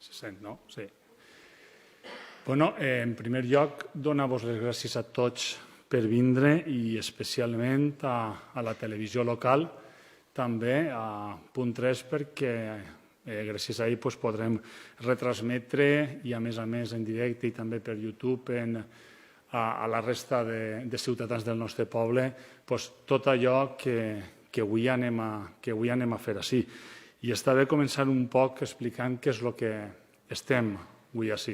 Se sent, no? Sí. Bueno, en primer lloc, donar-vos les gràcies a tots per vindre i especialment a la televisió local, també a Punt 3, perquè gràcies a ell podrem retransmetre i a més en directe i també per YouTube a la resta de ciutadans del nostre poble tot allò que avui anem a fer així. I està bé començar un poc explicant què és el que estem avui així.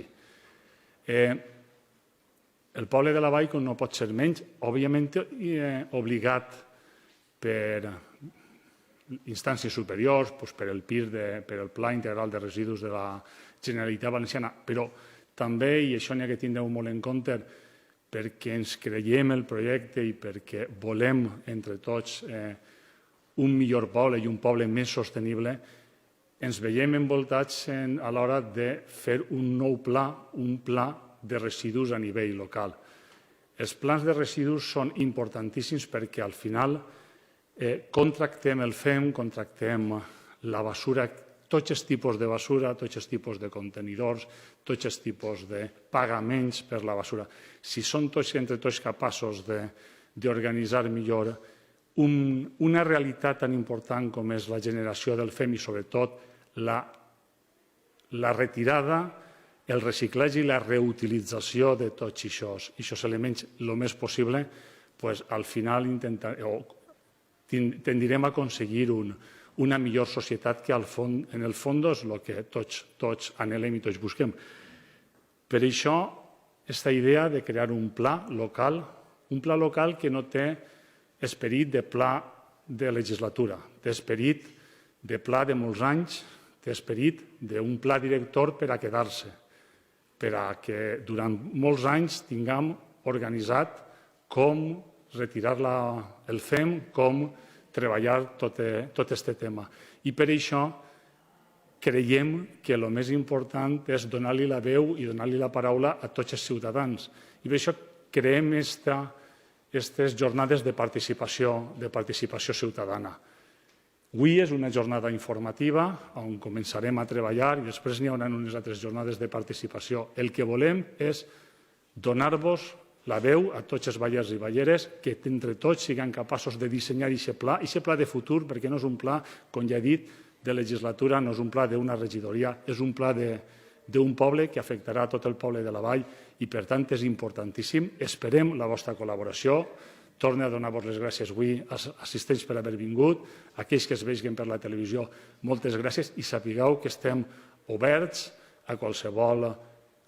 El poble de la Vall, com no pot ser menys, òbviament obligat per instàncies superiors, per el PIR, per el Pla Integral de Residus de la Generalitat Valenciana, però també, i això n'hi ha que tindreu molt en compte, perquè ens creiem el projecte i perquè volem entre tots un millor poble i un poble més sostenible, ens veiem envoltats a l'hora de fer un nou pla, un pla de residus a nivell local. Els plans de residus són importantíssims perquè al final contractem el FEM, contractem la basura, tots els tipus de basura, tots els tipus de contenidors, tots els tipus de pagaments per la basura. Si són entre tots capaços d'organitzar millor una realitat tan important com és la generació del FEM i sobretot la retirada, el reciclatge i la reutilització de tots aquests elements el més possible, al final tendirem a aconseguir una millor societat que en el fons és el que tots anhelem i tots busquem. Per això, aquesta idea de crear un pla local que no té esperit de pla de legislatura, té esperit de pla de molts anys, té esperit d'un pla director per a quedar-se, per a que durant molts anys tinguem organitzat com retirar el FEM, com treballar tot aquest tema. I per això creiem que el més important és donar-li la veu i donar-li la paraula a tots els ciutadans. I per això creem aquestes jornades de participació ciutadana. Avui és una jornada informativa on començarem a treballar i després n'hi haurà unes altres jornades de participació. El que volem és donar-vos la veu a tots els ballers i balleres, que entre tots siguem capaços de dissenyar aquest pla de futur, perquè no és un pla, com ja he dit, de legislatura, no és un pla d'una regidoria, és un pla d'un poble que afectarà tot el poble de la Vall i, per tant, és importantíssim. Esperem la vostra col·laboració. Torno a donar-vos les gràcies avui als assistents per haver vingut, a aquells que es vegin per la televisió, moltes gràcies i sapigueu que estem oberts a qualsevol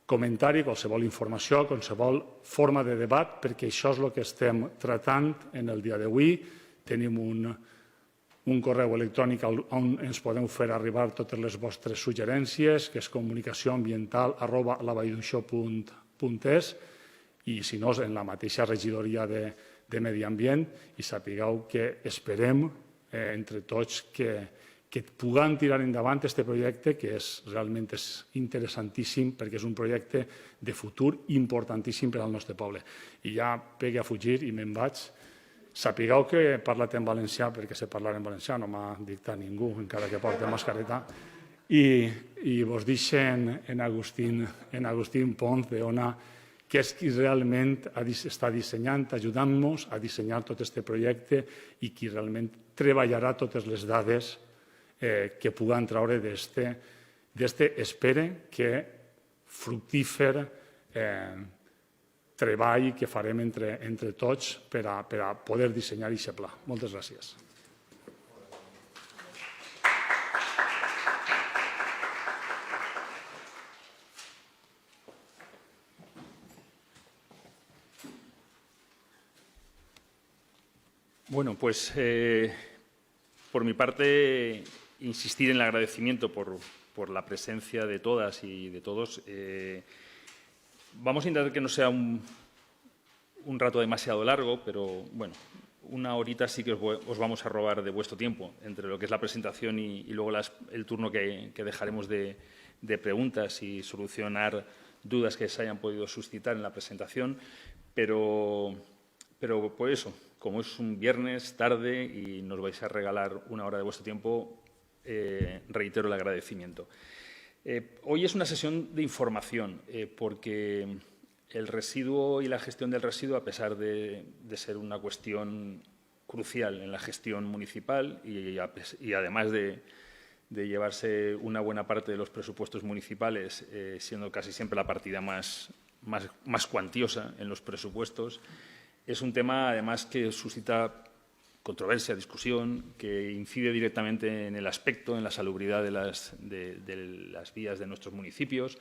comentari, qualsevol informació, qualsevol forma de debat, perquè això és el que estem tratant en el dia d'avui. Tenim un correu electrònic on ens podeu fer arribar totes les vostres suggerències, que és comunicació.ambiental@lavallduixó.es, i si no, en la mateixa regidoria de Medi Ambient, i sapigueu que esperem entre tots que puguem tirar endavant aquest projecte, que realment és interessantíssim, perquè és un projecte de futur importantíssim per al nostre poble. I ja pegue a fugir i me'n vaig. Sapigueu que he parlat en valencià, perquè sé parlar en valencià, no m'ha dictat ningú, encara que porti mascareta, i vos deixen en Agustín Pons d'Ona, que és qui realment està dissenyant, ajudant-nos a dissenyar tot aquest projecte i qui realment treballarà totes les dades que puguem treure d'aquest, espere que fructífer treball que farem entre tots per a poder dissenyar aquest pla. Moltes gràcies. Bueno, pues por mi parte, insistir en el agradecimiento por la presencia de todas y de todos. Vamos a intentar que no sea un rato demasiado largo, pero bueno, una horita sí que os vamos a robar de vuestro tiempo, entre lo que es la presentación y luego el turno que dejaremos de preguntas y solucionar dudas que se hayan podido suscitar en la presentación. Pero por eso, como es un viernes tarde y nos vais a regalar una hora de vuestro tiempo, reitero el agradecimiento. Hoy es una sesión de información, porque el residuo y la gestión del residuo, a pesar de ser una cuestión crucial en la gestión municipal y además de llevarse una buena parte de los presupuestos municipales, siendo casi siempre la partida más cuantiosa en los presupuestos, es un tema, además, que suscita controversia, discusión, que incide directamente en el aspecto, en la salubridad de las vías de nuestros municipios.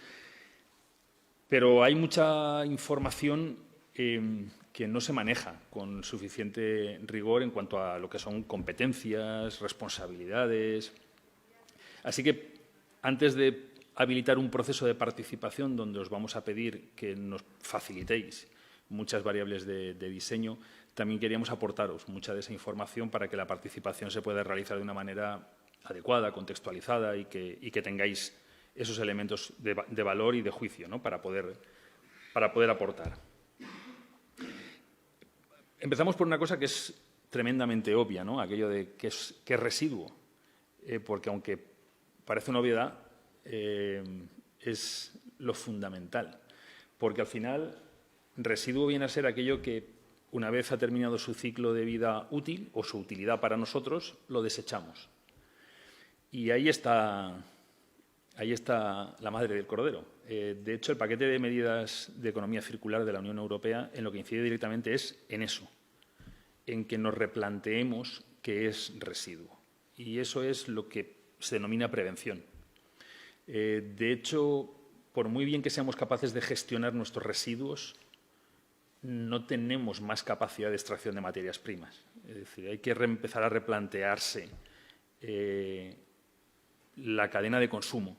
Pero hay mucha información que no se maneja con suficiente rigor en cuanto a lo que son competencias, responsabilidades. Así que, antes de habilitar un proceso de participación donde os vamos a pedir que nos facilitéis muchas variables de diseño, también queríamos aportaros mucha de esa información para que la participación se pueda realizar de una manera adecuada, contextualizada y que tengáis esos elementos de valor y de juicio, ¿no?, para poder aportar. Empezamos por una cosa que es tremendamente obvia, ¿no?, aquello de qué es residuo, porque aunque parece una obviedad, es lo fundamental, porque al final residuo viene a ser aquello que, una vez ha terminado su ciclo de vida útil o su utilidad para nosotros, lo desechamos. Y ahí está la madre del cordero. De hecho, el paquete de medidas de economía circular de la Unión Europea en lo que incide directamente es en eso, en que nos replanteemos qué es residuo. Y eso es lo que se denomina prevención. De hecho, por muy bien que seamos capaces de gestionar nuestros residuos, no tenemos más capacidad de extracción de materias primas. Es decir, hay que empezar a replantearse la cadena de consumo.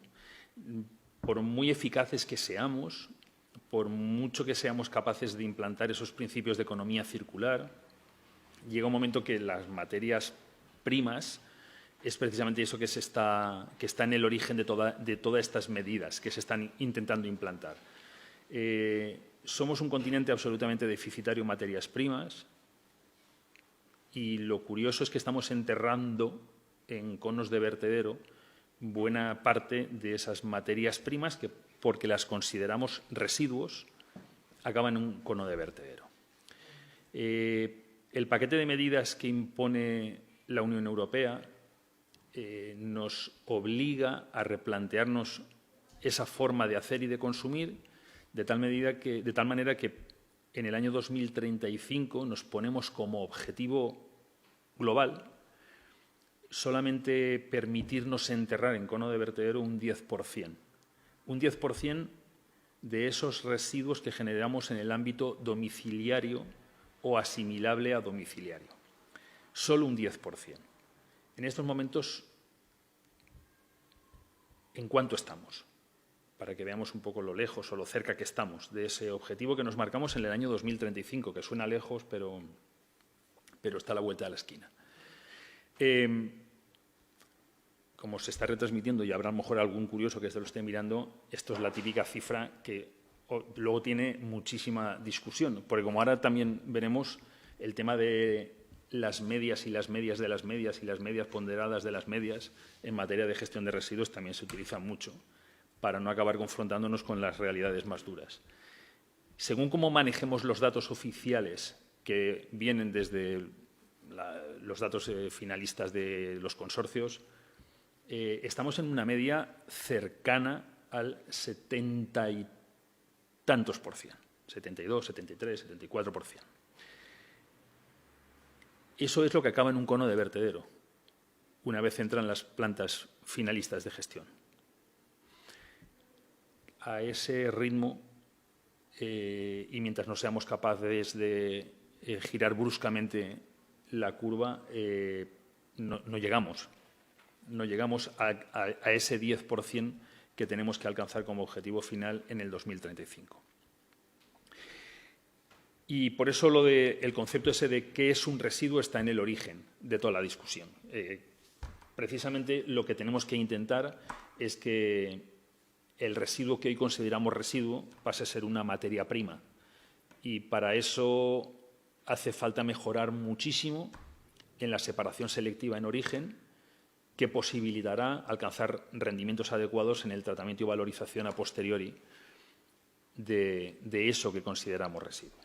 Por muy eficaces que seamos, por mucho que seamos capaces de implantar esos principios de economía circular, llega un momento que las materias primas es precisamente eso que está en el origen de todas estas medidas que se están intentando implantar. Somos un continente absolutamente deficitario en materias primas y lo curioso es que estamos enterrando en conos de vertedero buena parte de esas materias primas que, porque las consideramos residuos, acaban en un cono de vertedero. El paquete de medidas que impone la Unión Europea nos obliga a replantearnos esa forma de hacer y de consumir de tal manera que en el año 2035 nos ponemos como objetivo global solamente permitirnos enterrar en cono de vertedero un 10%. Un 10% de esos residuos que generamos en el ámbito domiciliario o asimilable a domiciliario. Solo un 10%. En estos momentos, ¿en cuánto estamos? Para que veamos un poco lo lejos o lo cerca que estamos de ese objetivo que nos marcamos en el año 2035, que suena lejos, pero está a la vuelta de la esquina. Como se está retransmitiendo y habrá a lo mejor algún curioso que se lo esté mirando, esto es la típica cifra que luego tiene muchísima discusión, porque como ahora también veremos, el tema de las medias y las medias de las medias y las medias ponderadas de las medias en materia de gestión de residuos también se utiliza mucho para no acabar confrontándonos con las realidades más duras. Según cómo manejemos los datos oficiales que vienen desde los datos finalistas de los consorcios, estamos en una media cercana al 70 y tantos %, 72, 73, 74%. Eso es lo que acaba en un cono de vertedero, una vez entran las plantas finalistas de gestión. A ese ritmo, y mientras no seamos capaces de girar bruscamente la curva, no llegamos. No llegamos a ese 10% que tenemos que alcanzar como objetivo final en el 2035. Y por eso el concepto ese de qué es un residuo está en el origen de toda la discusión. Precisamente lo que tenemos que intentar es que el residuo que hoy consideramos residuo pase a ser una materia prima. Y para eso hace falta mejorar muchísimo en la separación selectiva en origen que posibilitará alcanzar rendimientos adecuados en el tratamiento y valorización a posteriori de eso que consideramos residuo.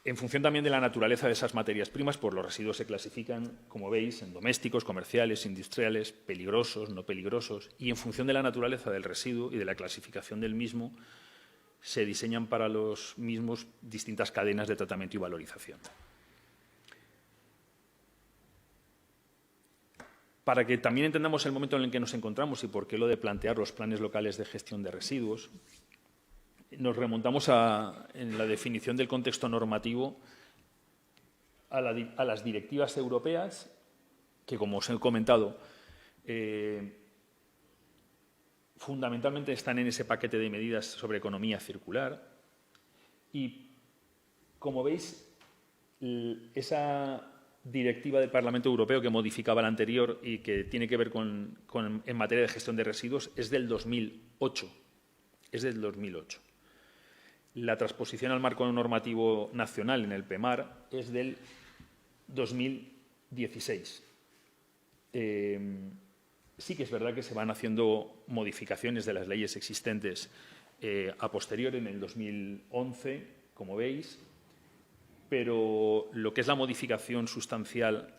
En función también de la naturaleza de esas materias primas, pues los residuos se clasifican, como veis, en domésticos, comerciales, industriales, peligrosos, no peligrosos, y en función de la naturaleza del residuo y de la clasificación del mismo, se diseñan para los mismos distintas cadenas de tratamiento y valorización. Para que también entendamos el momento en el que nos encontramos y por qué lo de plantear los planes locales de gestión de residuos, nos remontamos en la definición del contexto normativo a las directivas europeas que, como os he comentado, fundamentalmente están en ese paquete de medidas sobre economía circular. Y, como veis, esa directiva del Parlamento Europeo que modificaba la anterior y que tiene que ver en materia de gestión de residuos es del 2008. Es del 2008. La transposición al marco normativo nacional en el PEMAR es del 2016. Sí que es verdad que se van haciendo modificaciones de las leyes existentes a posteriori, en el 2011, como veis, pero lo que es la modificación sustancial,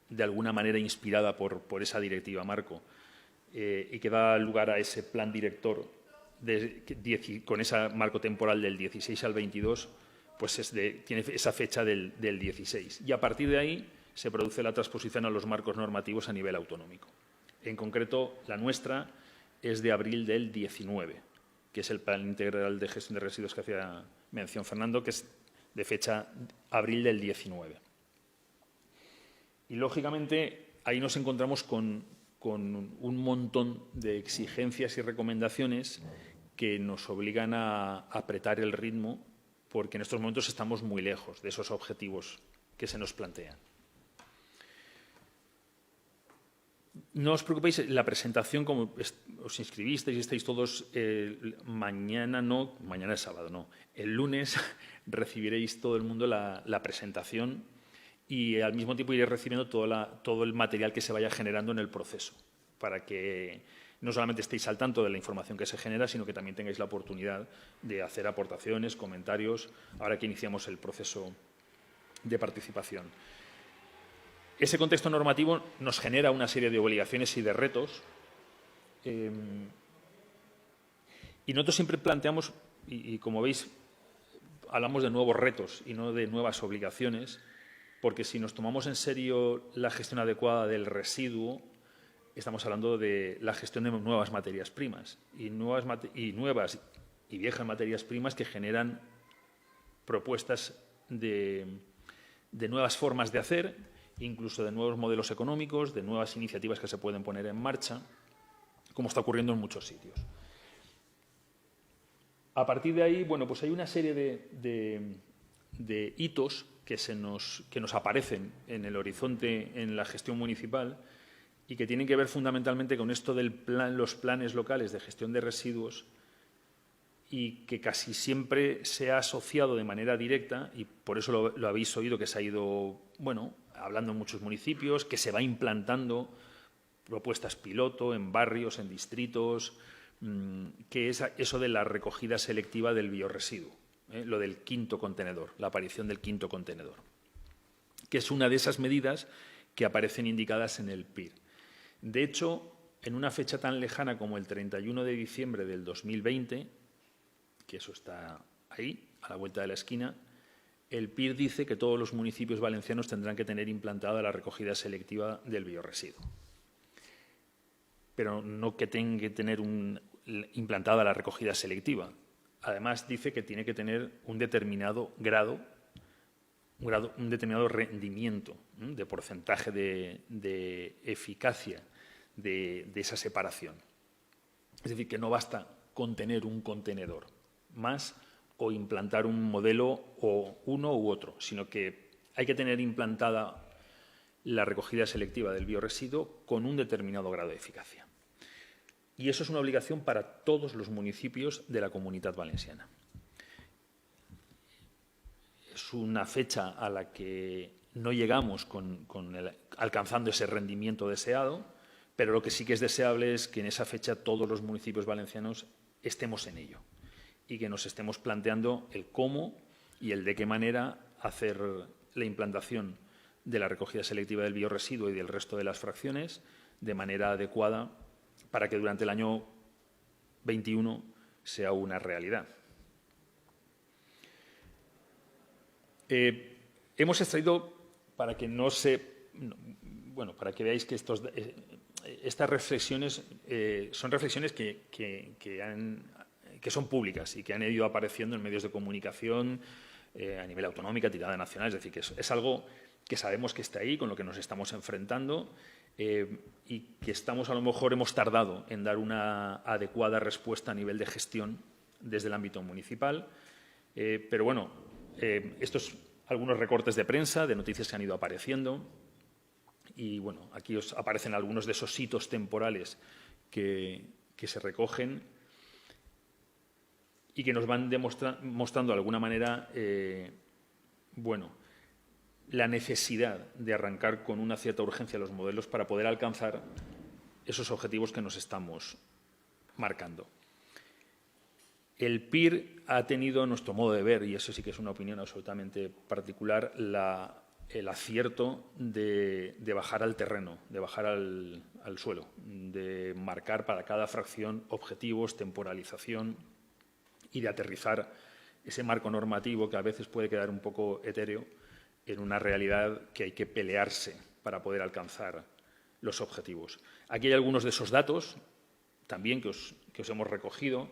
de alguna manera inspirada por esa directiva marco y que da lugar a ese plan director con ese marco temporal del 16 al 22, pues tiene esa fecha del 16. Y a partir de ahí se produce la transposición a los marcos normativos a nivel autonómico. En concreto, la nuestra es de abril del 19, que es el Plan Integral de Gestión de Residuos que hacía mención Fernando, que es de fecha abril del 19. Y, lógicamente, ahí nos encontramos con un montón de exigencias y recomendaciones que nos obligan a apretar el ritmo, porque en estos momentos estamos muy lejos de esos objetivos que se nos plantean. No os preocupéis, la presentación, como os inscribisteis y estáis todos, mañana es sábado, no. El lunes recibiréis todo el mundo la presentación y al mismo tiempo iréis recibiendo todo el material que se vaya generando en el proceso, para que no solamente estéis al tanto de la información que se genera, sino que también tengáis la oportunidad de hacer aportaciones, comentarios, ahora que iniciamos el proceso de participación. Ese contexto normativo nos genera una serie de obligaciones y de retos. Y nosotros siempre planteamos, y como veis, hablamos de nuevos retos y no de nuevas obligaciones, porque si nos tomamos en serio la gestión adecuada del residuo, estamos hablando de la gestión de nuevas materias primas y nuevas y viejas materias primas que generan propuestas de nuevas formas de hacer, incluso de nuevos modelos económicos, de nuevas iniciativas que se pueden poner en marcha, como está ocurriendo en muchos sitios. A partir de ahí, bueno, pues hay una serie de hitos que nos aparecen en el horizonte en la gestión municipal y que tienen que ver fundamentalmente con esto de los planes locales de gestión de residuos, y que casi siempre se ha asociado de manera directa, y por eso lo habéis oído, que se ha ido, bueno, hablando en muchos municipios, que se va implantando propuestas piloto en barrios, en distritos, que es eso de la recogida selectiva del biorresiduo, lo del quinto contenedor, la aparición del quinto contenedor, que es una de esas medidas que aparecen indicadas en el PIR. De hecho, en una fecha tan lejana como el 31 de diciembre del 2020, que eso está ahí, a la vuelta de la esquina, el PIR dice que todos los municipios valencianos tendrán que tener implantada la recogida selectiva del biorresiduo. Pero no que tenga que tener implantada la recogida selectiva. Además, dice que tiene que tener un determinado grado, un determinado rendimiento de porcentaje de eficacia de esa separación. Es decir, que no basta con tener un contenedor más o implantar un modelo o uno u otro, sino que hay que tener implantada la recogida selectiva del biorresiduo con un determinado grado de eficacia. Y eso es una obligación para todos los municipios de la Comunidad Valenciana. Es una fecha a la que no llegamos alcanzando ese rendimiento deseado, pero lo que sí que es deseable es que en esa fecha todos los municipios valencianos estemos en ello y que nos estemos planteando el cómo y el de qué manera hacer la implantación de la recogida selectiva del biorresiduo y del resto de las fracciones de manera adecuada para que durante el año 21 sea una realidad. Hemos extraído, para que veáis que estas reflexiones son reflexiones que son públicas y que han ido apareciendo en medios de comunicación a nivel autonómico, tirada nacional. Es decir, que es algo que sabemos que está ahí, con lo que nos estamos enfrentando y que a lo mejor hemos tardado en dar una adecuada respuesta a nivel de gestión desde el ámbito municipal. Pero bueno, estos algunos recortes de prensa, de noticias que han ido apareciendo. Y bueno, aquí os aparecen algunos de esos hitos temporales que se recogen y que nos van mostrando de alguna manera la necesidad de arrancar con una cierta urgencia los modelos para poder alcanzar esos objetivos que nos estamos marcando. El PIR ha tenido, a nuestro modo de ver, y eso sí que es una opinión absolutamente particular, el acierto de bajar al terreno, de bajar al suelo, de marcar para cada fracción objetivos, temporalización y de aterrizar ese marco normativo que a veces puede quedar un poco etéreo en una realidad que hay que pelearse para poder alcanzar los objetivos. Aquí hay algunos de esos datos también que os hemos recogido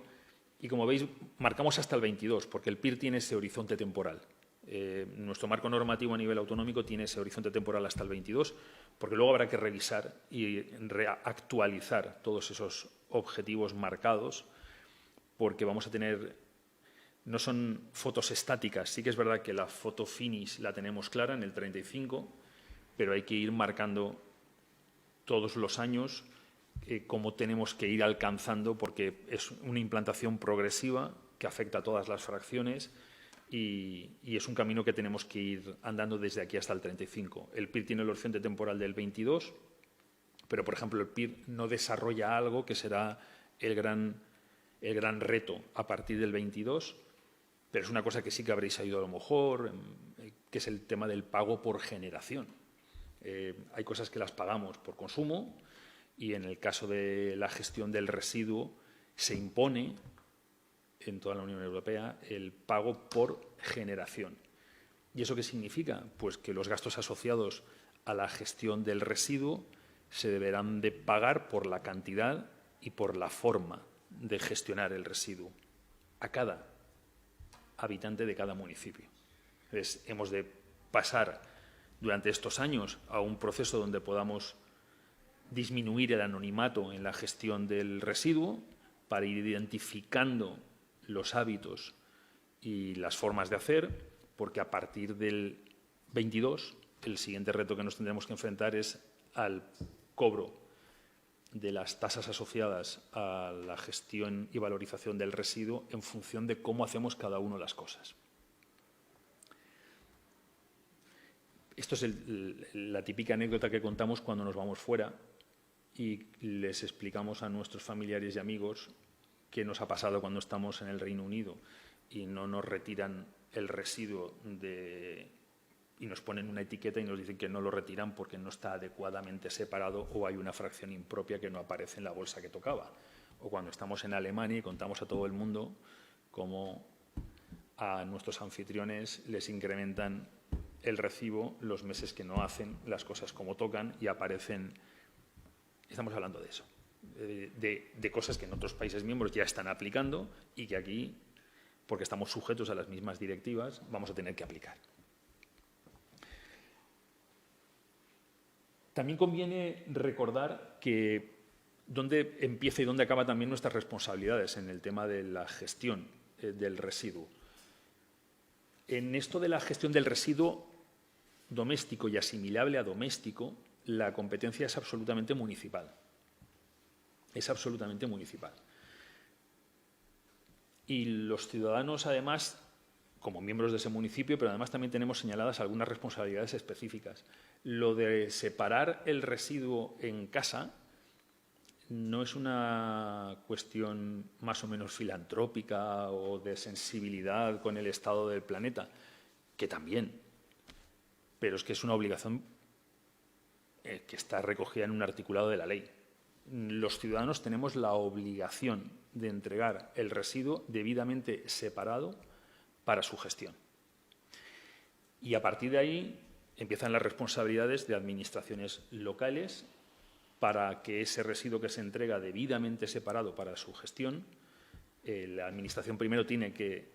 y, como veis, marcamos hasta el 22, porque el PIR tiene ese horizonte temporal. Nuestro marco normativo a nivel autonómico tiene ese horizonte temporal hasta el 22, porque luego habrá que revisar y reactualizar todos esos objetivos marcados, porque vamos a tener, no son fotos estáticas, sí que es verdad que la foto finish la tenemos clara en el 35, pero hay que ir marcando todos los años cómo tenemos que ir alcanzando, porque es una implantación progresiva que afecta a todas las fracciones y es un camino que tenemos que ir andando desde aquí hasta el 35. El PIR tiene el horizonte temporal del 22, pero, por ejemplo, el PIR no desarrolla algo que será el gran reto a partir del 22, pero es una cosa que sí que habréis oído a lo mejor, que es el tema del pago por generación. Hay cosas que las pagamos por consumo y en el caso de la gestión del residuo se impone en toda la Unión Europea el pago por generación. ¿Y eso qué significa? Pues que los gastos asociados a la gestión del residuo se deberán de pagar por la cantidad y por la forma de gestionar el residuo a cada habitante de cada municipio. Entonces, hemos de pasar durante estos años a un proceso donde podamos disminuir el anonimato en la gestión del residuo para ir identificando los hábitos y las formas de hacer, porque a partir del 22 el siguiente reto que nos tendremos que enfrentar es al cobro de las tasas asociadas a la gestión y valorización del residuo en función de cómo hacemos cada uno las cosas. Esto es la típica anécdota que contamos cuando nos vamos fuera y les explicamos a nuestros familiares y amigos qué nos ha pasado cuando estamos en el Reino Unido y no nos retiran el residuo y nos ponen una etiqueta y nos dicen que no lo retiran porque no está adecuadamente separado o hay una fracción impropia que no aparece en la bolsa que tocaba. O cuando estamos en Alemania y contamos a todo el mundo cómo a nuestros anfitriones les incrementan el recibo los meses que no hacen las cosas como tocan y aparecen. Estamos hablando de eso, de cosas que en otros países miembros ya están aplicando y que aquí, porque estamos sujetos a las mismas directivas, vamos a tener que aplicar. También conviene recordar que dónde empieza y dónde acaba también nuestras responsabilidades en el tema de la gestión del residuo. En esto de la gestión del residuo doméstico y asimilable a doméstico, la competencia es absolutamente municipal. Es absolutamente municipal. Y los ciudadanos, además, como miembros de ese municipio, pero además también tenemos señaladas algunas responsabilidades específicas. Lo de separar el residuo en casa no es una cuestión más o menos filantrópica o de sensibilidad con el estado del planeta, que también, pero es que es una obligación que está recogida en un articulado de la ley. Los ciudadanos tenemos la obligación de entregar el residuo debidamente separado para su gestión. Y a partir de ahí empiezan las responsabilidades de administraciones locales para que ese residuo que se entrega debidamente separado para su gestión, la Administración primero tiene que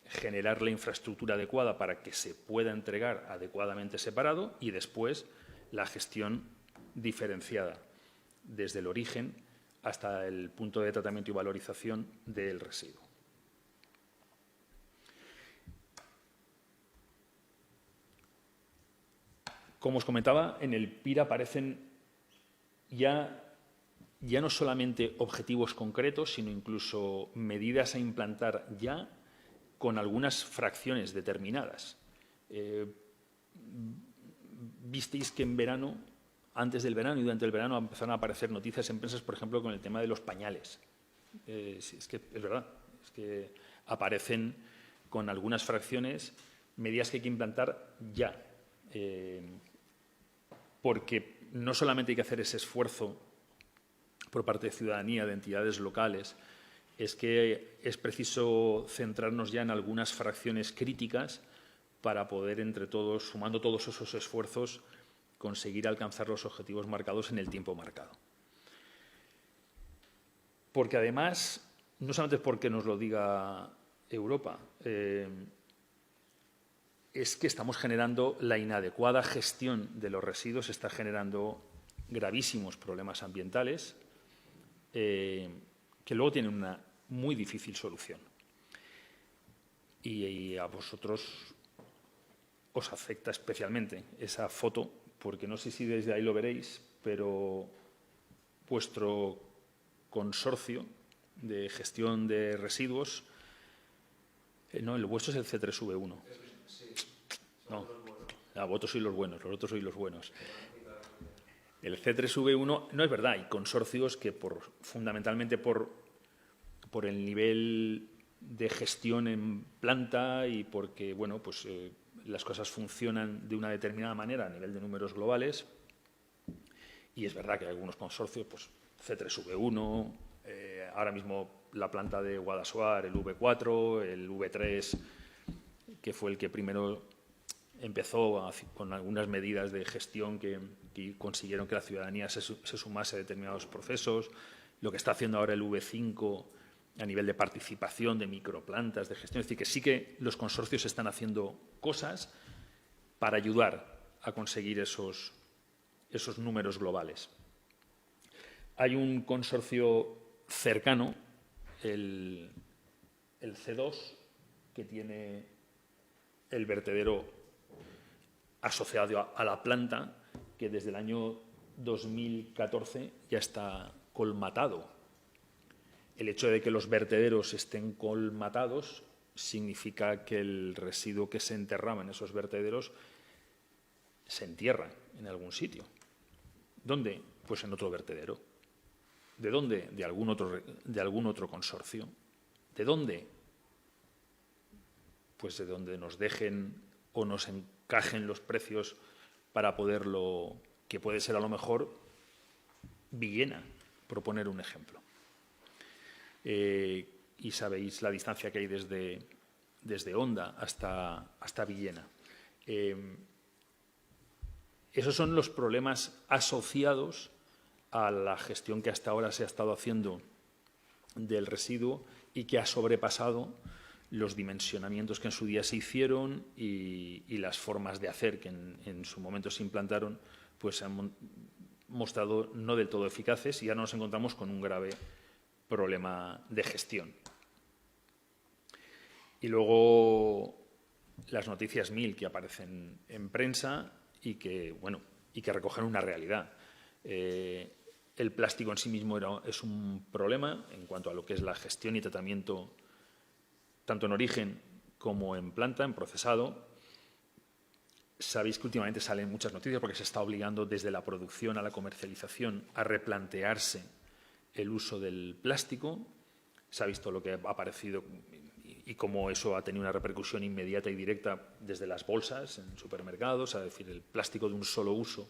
generar la infraestructura adecuada para que se pueda entregar adecuadamente separado y después la gestión diferenciada desde el origen hasta el punto de tratamiento y valorización del residuo. Como os comentaba, en el PIR aparecen ya no solamente objetivos concretos, sino incluso medidas a implantar ya con algunas fracciones determinadas. Visteis que en verano, antes del verano y durante el verano, empezaron a aparecer noticias en prensa, por ejemplo, con el tema de los pañales. Es que es verdad, es que aparecen con algunas fracciones medidas que hay que implantar ya. Porque no solamente hay que hacer ese esfuerzo por parte de ciudadanía, de entidades locales, es que es preciso centrarnos ya en algunas fracciones críticas para poder, entre todos, sumando todos esos esfuerzos, conseguir alcanzar los objetivos marcados en el tiempo marcado. Porque además, no solamente es porque nos lo diga Europa, es que estamos generando la inadecuada gestión de los residuos, está generando gravísimos problemas ambientales que luego tienen una muy difícil solución. Y a vosotros os afecta especialmente esa foto, porque no sé si desde ahí lo veréis, pero vuestro consorcio de gestión de residuos, no, el vuestro es el C3V1. No, vosotros sois los buenos, los otros sois los buenos. El C3V1, no es verdad, hay consorcios que fundamentalmente por el nivel de gestión en planta y porque bueno, pues, las cosas funcionan de una determinada manera a nivel de números globales. Y es verdad que hay algunos consorcios, pues C3V1, ahora mismo la planta de Guadassuar, el V4, el V3, que fue el que primero empezó con algunas medidas de gestión que consiguieron que la ciudadanía se sumase a determinados procesos. Lo que está haciendo ahora el V5 a nivel de participación, de microplantas, de gestión. Es decir, que sí que los consorcios están haciendo cosas para ayudar a conseguir esos números globales. Hay un consorcio cercano, el C2, que tiene el vertedero asociado a la planta, que desde el año 2014 ya está colmatado. El hecho de que los vertederos estén colmatados significa que el residuo que se enterraba en esos vertederos se entierra en algún sitio. ¿Dónde? Pues en otro vertedero. ¿De dónde? De algún otro consorcio. ¿De dónde? Pues de donde nos dejen o nos encajen los precios para poderlo, que puede ser a lo mejor Villena, por poner un ejemplo. Y sabéis la distancia que hay desde Onda hasta Villena. Esos son los problemas asociados a la gestión que hasta ahora se ha estado haciendo del residuo y que ha sobrepasado los dimensionamientos que en su día se hicieron y las formas de hacer que en su momento se implantaron, pues se han mostrado no del todo eficaces y ahora nos encontramos con un grave problema de gestión. Y luego las noticias 1000 que aparecen en prensa y que recogen una realidad. El plástico en sí mismo es un problema en cuanto a lo que es la gestión y tratamiento tanto en origen como en planta, en procesado. Sabéis que últimamente salen muchas noticias porque se está obligando desde la producción a la comercialización a replantearse el uso del plástico. Se ha visto lo que ha aparecido y cómo eso ha tenido una repercusión inmediata y directa desde las bolsas en supermercados. Es decir, el plástico de un solo uso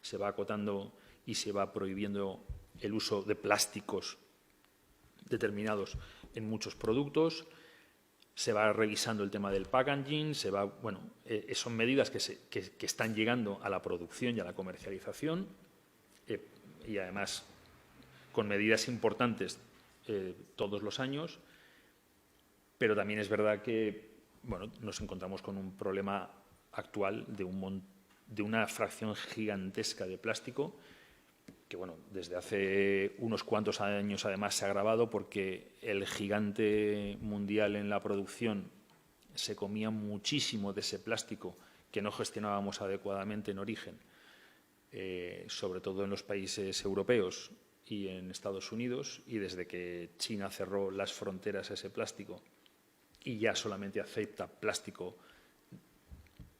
se va acotando y se va prohibiendo el uso de plásticos determinados en muchos productos. Se va revisando el tema del packaging, son medidas que están llegando a la producción y a la comercialización y además con medidas importantes todos los años, pero también es verdad que nos encontramos con un problema actual de una fracción gigantesca de plástico que desde hace unos cuantos años además se ha agravado porque el gigante mundial en la producción se comía muchísimo de ese plástico que no gestionábamos adecuadamente en origen, sobre todo en los países europeos y en Estados Unidos, y desde que China cerró las fronteras a ese plástico y ya solamente acepta plástico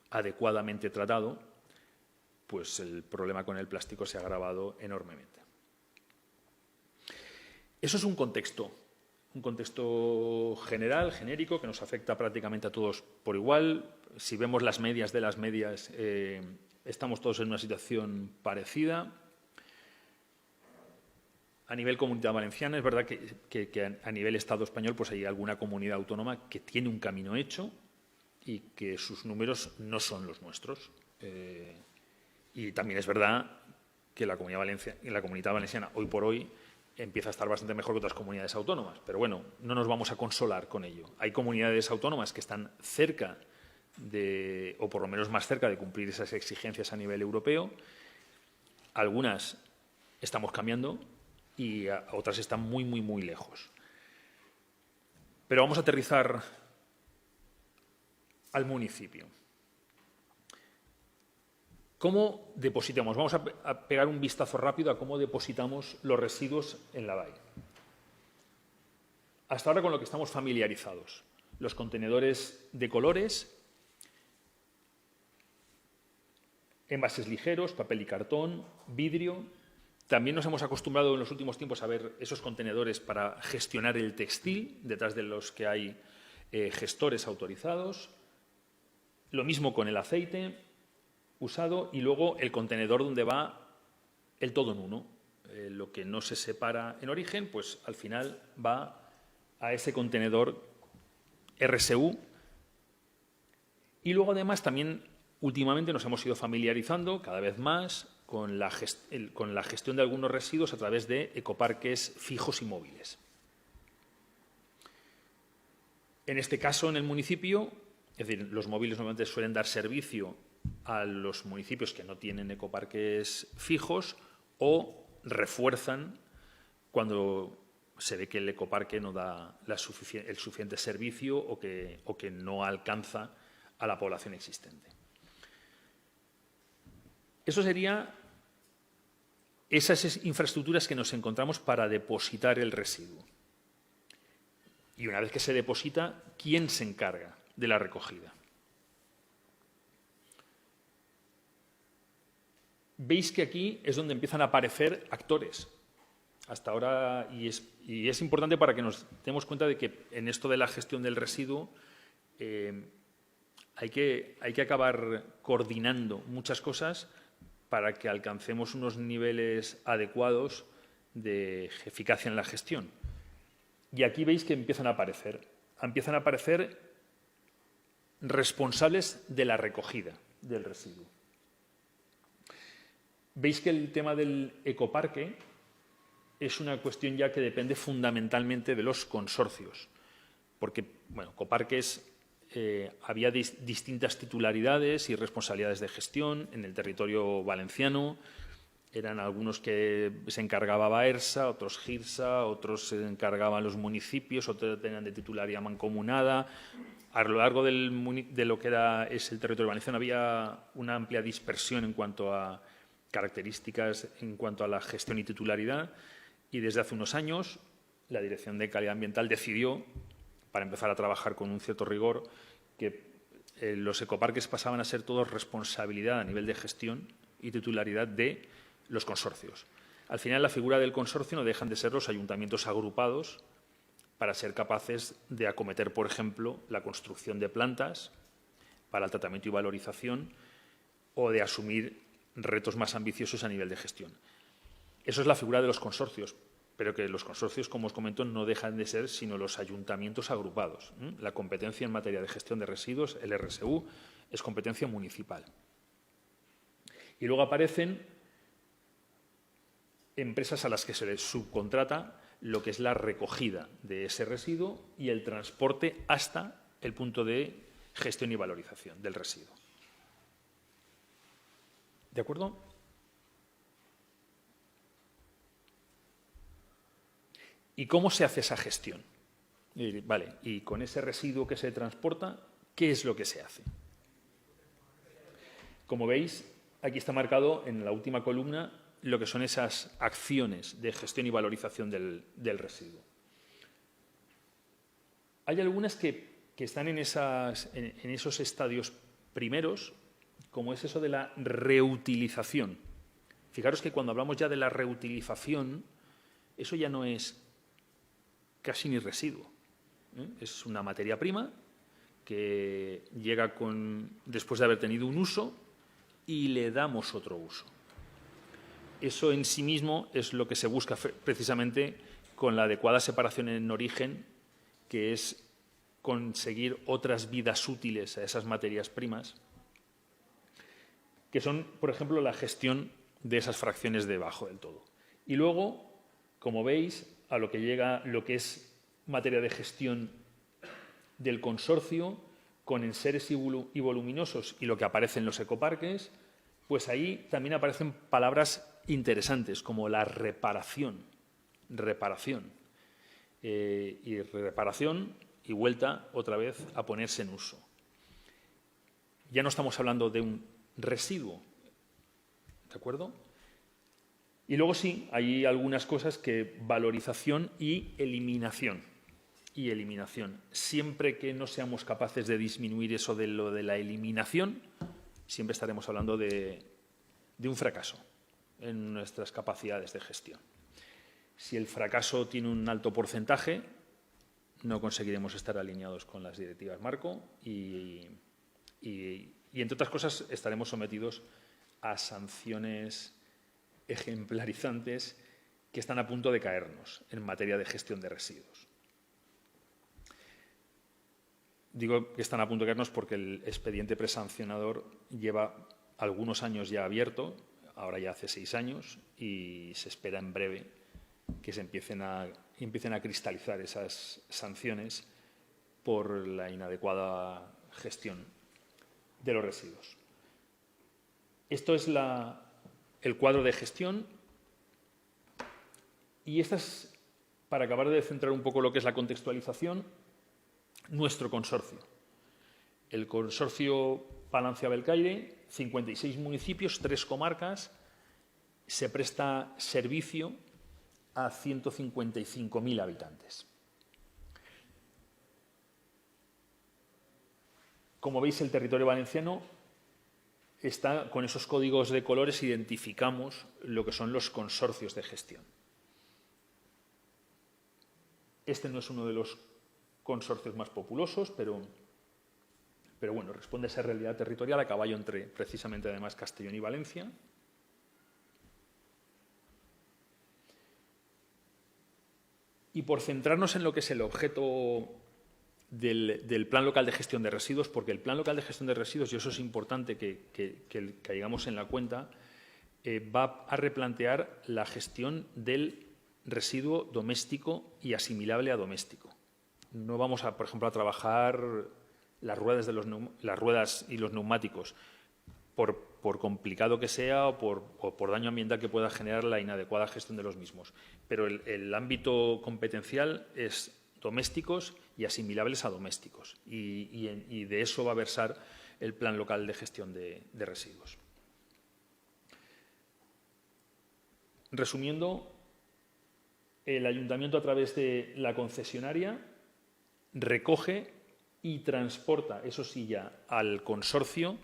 adecuadamente tratado, pues el problema con el plástico se ha agravado enormemente. Eso es un contexto general, genérico, que nos afecta prácticamente a todos por igual. Si vemos las medias de las medias, estamos todos en una situación parecida. A nivel Comunidad Valenciana, es verdad que a nivel Estado español pues hay alguna comunidad autónoma que tiene un camino hecho y que sus números no son los nuestros. Y también es verdad que la Comunidad Valenciana hoy por hoy empieza a estar bastante mejor que otras comunidades autónomas. Pero no nos vamos a consolar con ello. Hay comunidades autónomas que están cerca o por lo menos más cerca de cumplir esas exigencias a nivel europeo. Algunas estamos cambiando y otras están muy, muy, muy lejos. Pero vamos a aterrizar al municipio. ¿Cómo depositamos? Vamos a pegar un vistazo rápido a cómo depositamos los residuos en la bahía. Hasta ahora con lo que estamos familiarizados. Los contenedores de colores, envases ligeros, papel y cartón, vidrio. También nos hemos acostumbrado en los últimos tiempos a ver esos contenedores para gestionar el textil, detrás de los que hay gestores autorizados. Lo mismo con el aceite usado y luego el contenedor donde va el todo en uno. Lo que no se separa en origen, pues al final va a ese contenedor RSU. Y luego además también últimamente nos hemos ido familiarizando cada vez más con la gestión de algunos residuos a través de ecoparques fijos y móviles. En este caso, en el municipio, es decir, los móviles normalmente suelen dar servicio a los municipios que no tienen ecoparques fijos o refuerzan cuando se ve que el ecoparque no da el suficiente servicio o que no alcanza a la población existente. Eso sería esas infraestructuras que nos encontramos para depositar el residuo. Y una vez que se deposita, ¿quién se encarga de la recogida? Veis que aquí es donde empiezan a aparecer actores. Hasta ahora, y es importante para que nos demos cuenta de que en esto de la gestión del residuo hay que acabar coordinando muchas cosas para que alcancemos unos niveles adecuados de eficacia en la gestión. Y aquí veis que empiezan a aparecer responsables de la recogida del residuo. Veis que el tema del ecoparque es una cuestión ya que depende fundamentalmente de los consorcios, porque, ecoparques había distintas titularidades y responsabilidades de gestión en el territorio valenciano. Eran algunos que se encargaba Baersa, otros GIRSA, otros se encargaban los municipios, otros tenían de titularidad mancomunada. A lo largo de lo que es el territorio valenciano había una amplia dispersión en cuanto a características, en cuanto a la gestión y titularidad, y desde hace unos años la Dirección de Calidad Ambiental decidió para empezar a trabajar con un cierto rigor, que los ecoparques pasaban a ser todos responsabilidad a nivel de gestión y titularidad de los consorcios. Al final, la figura del consorcio no dejan de ser los ayuntamientos agrupados para ser capaces de acometer, por ejemplo, la construcción de plantas para el tratamiento y valorización o de asumir retos más ambiciosos a nivel de gestión. Eso es la figura de los consorcios, pero que los consorcios, como os comento, no dejan de ser sino los ayuntamientos agrupados. La competencia en materia de gestión de residuos, el RSU, es competencia municipal. Y luego aparecen empresas a las que se les subcontrata lo que es la recogida de ese residuo y el transporte hasta el punto de gestión y valorización del residuo. ¿De acuerdo? ¿Y cómo se hace esa gestión? Vale, y con ese residuo que se transporta, ¿qué es lo que se hace? Como veis, aquí está marcado en la última columna lo que son esas acciones de gestión y valorización del residuo. Hay algunas que están en esos estadios primeros, como es eso de la reutilización. Fijaros que cuando hablamos ya de la reutilización, eso ya no es casi ni residuo. Es una materia prima que llega después de haber tenido un uso y le damos otro uso. Eso en sí mismo es lo que se busca precisamente con la adecuada separación en origen, que es conseguir otras vidas útiles a esas materias primas, que son, por ejemplo, la gestión de esas fracciones debajo del todo. Y luego, como veis, a lo que llega lo que es materia de gestión del consorcio, con enseres y voluminosos y lo que aparece en los ecoparques, pues ahí también aparecen palabras interesantes como la reparación. Y reparación y vuelta otra vez a ponerse en uso. Ya no estamos hablando de un residuo, ¿de acuerdo? Y luego sí, hay algunas cosas que valorización y eliminación. Siempre que no seamos capaces de disminuir eso de lo de la eliminación, siempre estaremos hablando de un fracaso en nuestras capacidades de gestión. Si el fracaso tiene un alto porcentaje, no conseguiremos estar alineados con las directivas marco y entre otras cosas, estaremos sometidos a sanciones ejemplarizantes que están a punto de caernos en materia de gestión de residuos. Digo que están a punto de caernos porque el expediente presancionador lleva algunos años ya abierto, ahora ya hace 6 años, y se espera en breve que se empiecen a cristalizar esas sanciones por la inadecuada gestión de los residuos. Esto es el cuadro de gestión y esta es, para acabar de centrar un poco lo que es la contextualización, nuestro consorcio. El consorcio Palancia-Belcaire, 56 municipios, 3 comarcas, se presta servicio a 155.000 habitantes. Como veis, el territorio valenciano está con esos códigos de colores, identificamos lo que son los consorcios de gestión. Este no es uno de los consorcios más populosos, pero bueno, responde a esa realidad territorial a caballo entre, precisamente, además, Castellón y Valencia. Y por centrarnos en lo que es el objeto del Plan Local de Gestión de Residuos, porque el Plan Local de Gestión de Residuos, y eso es importante que caigamos en la cuenta, va a replantear la gestión del residuo doméstico y asimilable a doméstico. No vamos, por ejemplo, a trabajar las ruedas y los neumáticos, por complicado que sea o por daño ambiental que pueda generar la inadecuada gestión de los mismos. Pero el ámbito competencial es domésticos y asimilables a domésticos. Y de eso va a versar el Plan Local de Gestión de Residuos. Resumiendo, el Ayuntamiento, a través de la concesionaria, recoge y transporta, eso sí ya, al consorcio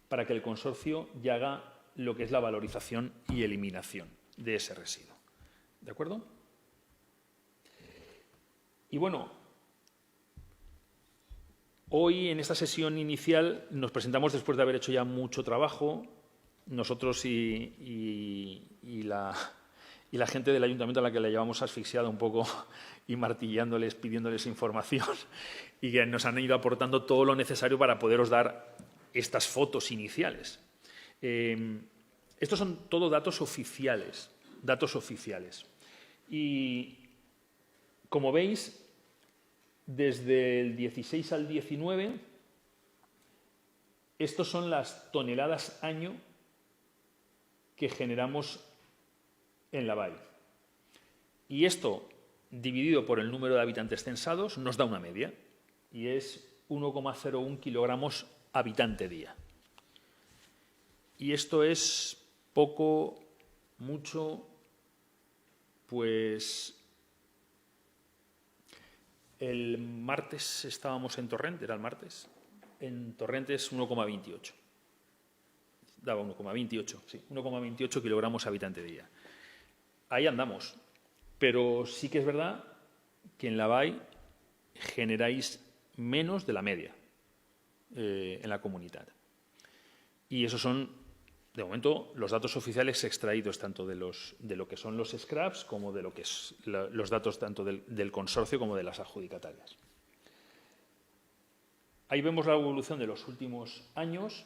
para que el consorcio ya haga lo que es la valorización y eliminación de ese residuo. ¿De acuerdo? Y bueno, hoy en esta sesión inicial nos presentamos después de haber hecho ya mucho trabajo, nosotros y la gente del ayuntamiento a la que le llevamos asfixiada un poco y martillándoles, pidiéndoles información y que nos han ido aportando todo lo necesario para poderos dar estas fotos iniciales. Estos son todo datos oficiales. Y como veis, desde el 16 al 19, estos son las toneladas año que generamos en la vall. Y esto, dividido por el número de habitantes censados, nos da una media, y es 1,01 kilogramos habitante día. Y esto es poco, mucho, pues el martes estábamos en Torrent, era el martes, en Torrent es 1,28. Daba 1,28, sí, 1,28 kilogramos habitante día. Ahí andamos, pero sí que es verdad que en la vall generáis menos de la media en la comunidad. Y esos son, de momento, los datos oficiales extraídos tanto de lo que son los scraps como de lo que es los datos tanto del consorcio como de las adjudicatarias. Ahí vemos la evolución de los últimos años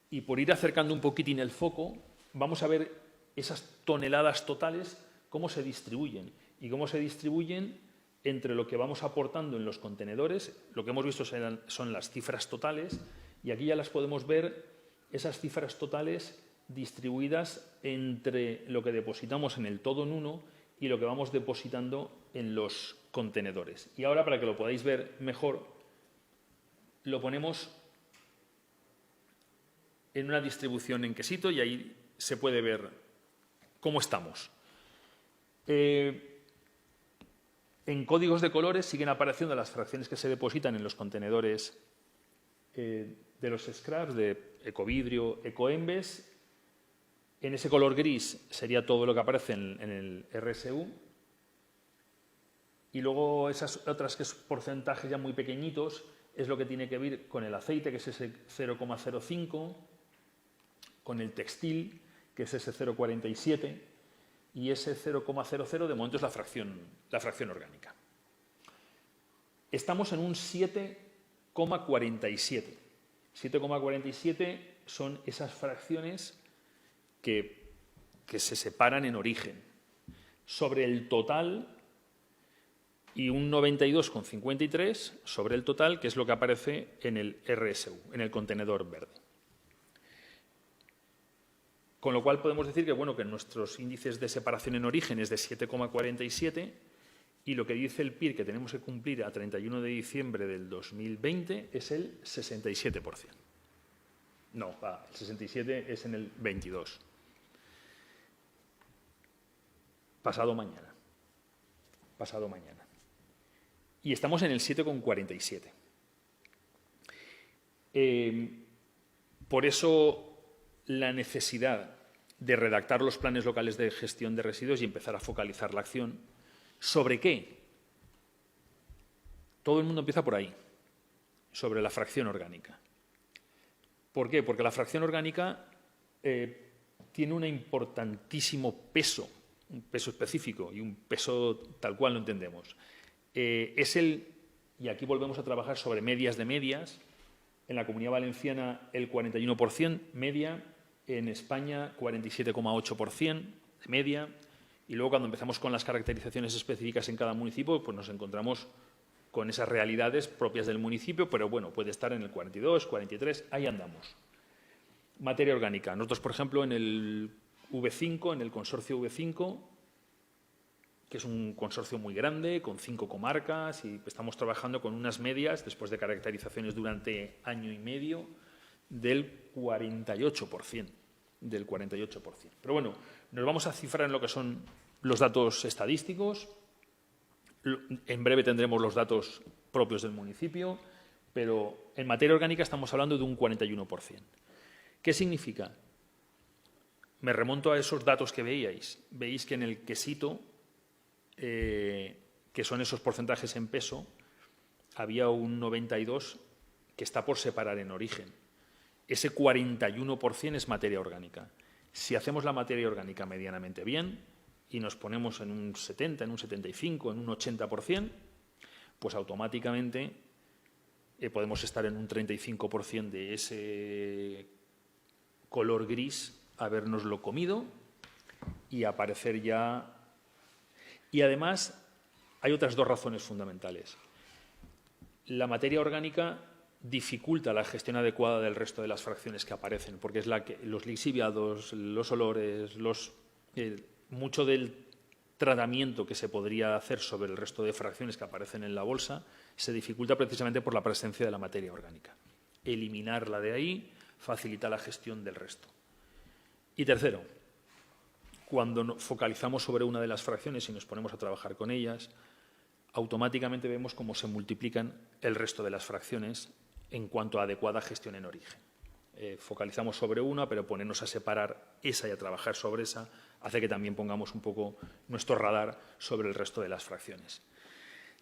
y por ir acercando un poquitín el foco, vamos a ver esas toneladas totales, cómo se distribuyen y cómo se distribuyen entre lo que vamos aportando en los contenedores. Lo que hemos visto son las cifras totales y aquí ya las podemos ver, esas cifras totales distribuidas entre lo que depositamos en el todo en uno y lo que vamos depositando en los contenedores. Y ahora, para que lo podáis ver mejor, lo ponemos en una distribución en quesito y ahí se puede ver cómo estamos. En códigos de colores siguen apareciendo las fracciones que se depositan en los contenedores de los scraps, de ecovidrio, ecoembes. En ese color gris sería todo lo que aparece en el RSU. Y luego esas otras que es porcentajes ya muy pequeñitos es lo que tiene que ver con el aceite, que es ese 0,05, con el textil, que es ese 0,47, y ese 0,00 de momento es la fracción orgánica. Estamos en un 7,47. 7,47 son esas fracciones que se separan en origen. Sobre el total, y un 92,53 sobre el total, que es lo que aparece en el RSU, en el contenedor verde. Con lo cual podemos decir que, bueno, que nuestros índices de separación en origen es de 7,47 y lo que dice el PIR que tenemos que cumplir a 31 de diciembre del 2020 es el 67%. No, el 67 es en el 22. Pasado mañana. Y estamos en el 7,47. Por eso la necesidad de redactar los planes locales de gestión de residuos y empezar a focalizar la acción. ¿Sobre qué? Todo el mundo empieza por ahí, sobre la fracción orgánica. ¿Por qué? Porque la fracción orgánica tiene un importantísimo peso, un peso específico y un peso tal cual lo entendemos. Y aquí volvemos a trabajar sobre medias de medias. En la Comunidad Valenciana el 41% media, en España 47,8% de media, y luego cuando empezamos con las caracterizaciones específicas en cada municipio, pues nos encontramos con esas realidades propias del municipio, pero bueno, puede estar en el 42, 43, ahí andamos. Materia orgánica. Nosotros, por ejemplo, en el V5, en el consorcio V5, que es un consorcio muy grande, con 5 comarcas, y estamos trabajando con unas medias, después de caracterizaciones durante año y medio, del 48%. Pero bueno, nos vamos a cifrar en lo que son los datos estadísticos. En breve tendremos los datos propios del municipio, pero en materia orgánica estamos hablando de un 41%. ¿Qué significa? Me remonto a esos datos que veíais. Veis que en el quesito, que son esos porcentajes en peso, había un 92 que está por separar en origen. Ese 41% es materia orgánica. Si hacemos la materia orgánica medianamente bien y nos ponemos en un 70, en un 75, en un 80%, pues automáticamente podemos estar en un 35% de ese color gris, habérnoslo comido y aparecer ya. Y además hay otras dos razones fundamentales. La materia orgánica dificulta la gestión adecuada del resto de las fracciones que aparecen, porque es la que los lixiviados, los olores, mucho del tratamiento que se podría hacer sobre el resto de fracciones que aparecen en la bolsa se dificulta precisamente por la presencia de la materia orgánica. Eliminarla de ahí facilita la gestión del resto. Y tercero, cuando focalizamos sobre una de las fracciones y nos ponemos a trabajar con ellas, automáticamente vemos cómo se multiplican el resto de las fracciones en cuanto a adecuada gestión en origen. Focalizamos sobre una, pero ponernos a separar esa y a trabajar sobre esa hace que también pongamos un poco nuestro radar sobre el resto de las fracciones.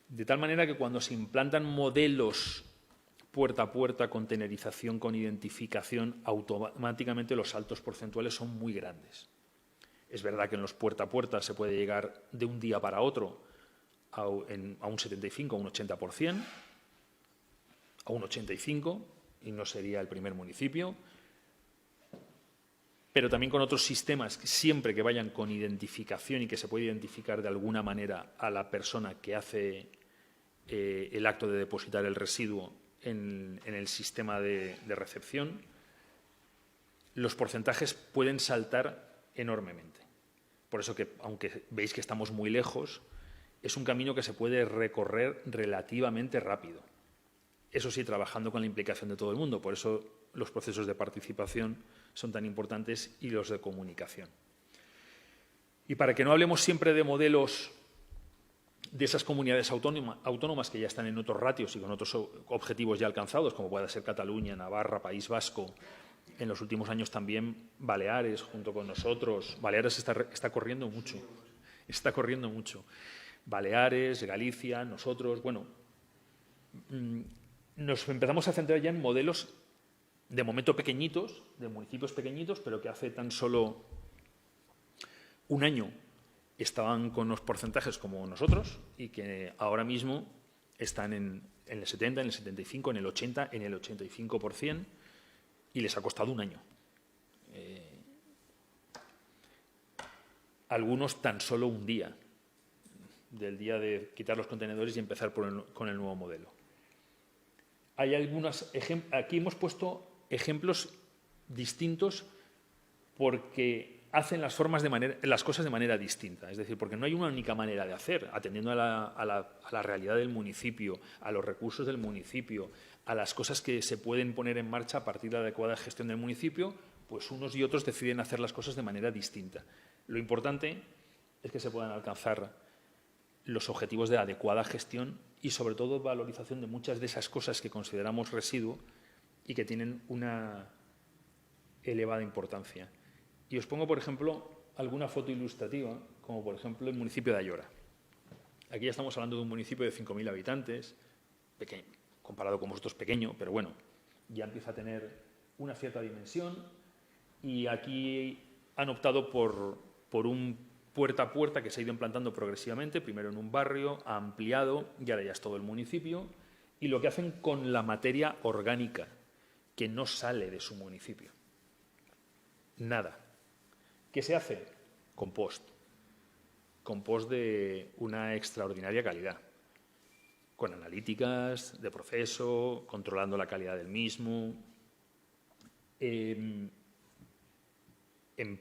De tal manera que cuando se implantan modelos puerta a puerta, contenerización con identificación, automáticamente los saltos porcentuales son muy grandes. Es verdad que en los puerta a puerta se puede llegar de un día para otro a un 75, a un 80%, a un 85%, y no sería el primer municipio, pero también con otros sistemas que siempre que vayan con identificación y que se puede identificar de alguna manera a la persona que hace el acto de depositar el residuo en el sistema de recepción, los porcentajes pueden saltar enormemente. Por eso que, aunque veis que estamos muy lejos, es un camino que se puede recorrer relativamente rápido. Eso sí, trabajando con la implicación de todo el mundo. Por eso los procesos de participación son tan importantes y los de comunicación. Y para que no hablemos siempre de modelos de esas comunidades autónomas que ya están en otros ratios y con otros objetivos ya alcanzados, como pueda ser Cataluña, Navarra, País Vasco, en los últimos años también Baleares junto con nosotros. Baleares está corriendo mucho. Está corriendo mucho. Baleares, Galicia, nosotros, bueno, nos empezamos a centrar ya en modelos de momento pequeñitos, de municipios pequeñitos, pero que hace tan solo un año estaban con los porcentajes como nosotros y que ahora mismo están en el 70, en el 75, en el 80, en el 85% y les ha costado un año. Algunos tan solo un día, del día de quitar los contenedores y empezar con el nuevo modelo. Hay aquí hemos puesto ejemplos distintos porque hacen las cosas de manera distinta. Es decir, porque no hay una única manera de hacer, atendiendo a la realidad del municipio, a los recursos del municipio, a las cosas que se pueden poner en marcha a partir de la adecuada gestión del municipio, pues unos y otros deciden hacer las cosas de manera distinta. Lo importante es que se puedan alcanzar los objetivos de adecuada gestión y, sobre todo, valorización de muchas de esas cosas que consideramos residuo y que tienen una elevada importancia. Y os pongo, por ejemplo, alguna foto ilustrativa, como por ejemplo el municipio de Ayora. Aquí ya estamos hablando de un municipio de 5.000 habitantes, pequeño, comparado con vosotros pequeño, pero bueno, ya empieza a tener una cierta dimensión y aquí han optado por un puerta a puerta que se ha ido implantando progresivamente, primero en un barrio, ha ampliado y ahora ya es todo el municipio, y lo que hacen con la materia orgánica, que no sale de su municipio. Nada. ¿Qué se hace? Compost. Compost de una extraordinaria calidad, con analíticas de proceso, controlando la calidad del mismo, en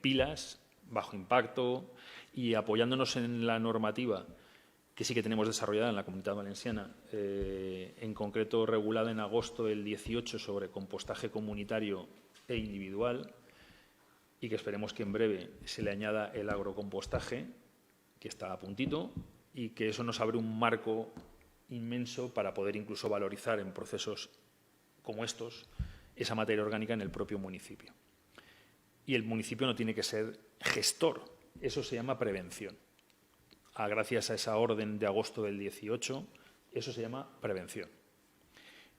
pilas, bajo impacto y apoyándonos en la normativa que sí que tenemos desarrollada en la Comunidad Valenciana, en concreto regulada en agosto del 18 sobre compostaje comunitario e individual, y que esperemos que en breve se le añada el agrocompostaje, que está a puntito, y que eso nos abre un marco inmenso para poder incluso valorizar en procesos como estos esa materia orgánica en el propio municipio. Y el municipio no tiene que ser gestor, eso se llama prevención. Gracias a esa orden de agosto del 18, eso se llama prevención.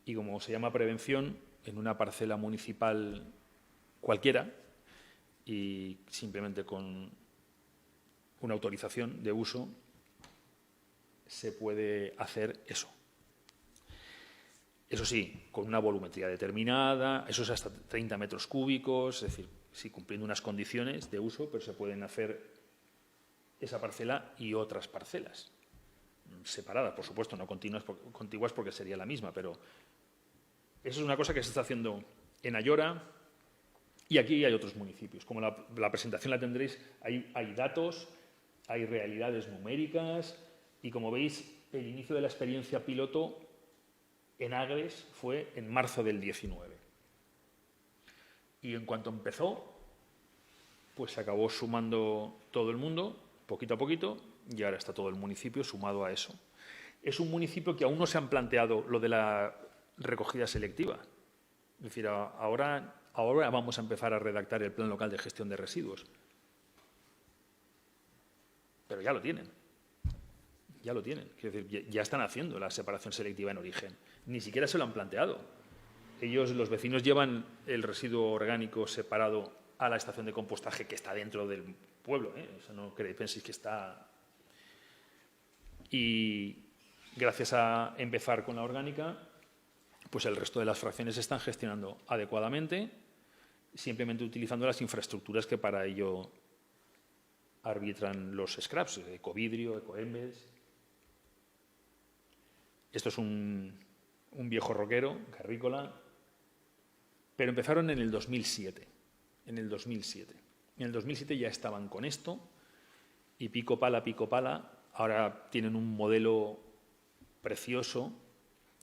Y como se llama prevención, en una parcela municipal cualquiera y simplemente con una autorización de uso, se puede hacer eso. Eso sí, con una volumetría determinada, eso es hasta 30 metros cúbicos, es decir, sí, cumpliendo unas condiciones de uso, pero se pueden hacer esa parcela y otras parcelas, separadas, por supuesto, no contiguas porque sería la misma, pero eso es una cosa que se está haciendo en Ayora y aquí hay otros municipios. Como la presentación la tendréis, hay datos, hay realidades numéricas y, como veis, el inicio de la experiencia piloto en Agres fue en marzo del 19. Y en cuanto empezó, pues se acabó sumando todo el mundo, poquito a poquito, y ahora está todo el municipio sumado a eso. Es un municipio que aún no se han planteado lo de la recogida selectiva. Es decir, ahora vamos a empezar a redactar el Plan Local de Gestión de Residuos. Pero ya lo tienen. Ya lo tienen. Es decir, ya están haciendo la separación selectiva en origen. Ni siquiera se lo han planteado. Ellos, los vecinos, llevan el residuo orgánico separado a la estación de compostaje que está dentro del pueblo. O sea, no penséis que está... Y gracias a empezar con la orgánica, pues el resto de las fracciones se están gestionando adecuadamente, simplemente utilizando las infraestructuras que para ello arbitran los scraps, Ecovidrio, Ecoembes. Esto es un viejo roquero, carrícola, pero empezaron en el 2007. En el 2007 ya estaban con esto y pico pala, ahora tienen un modelo precioso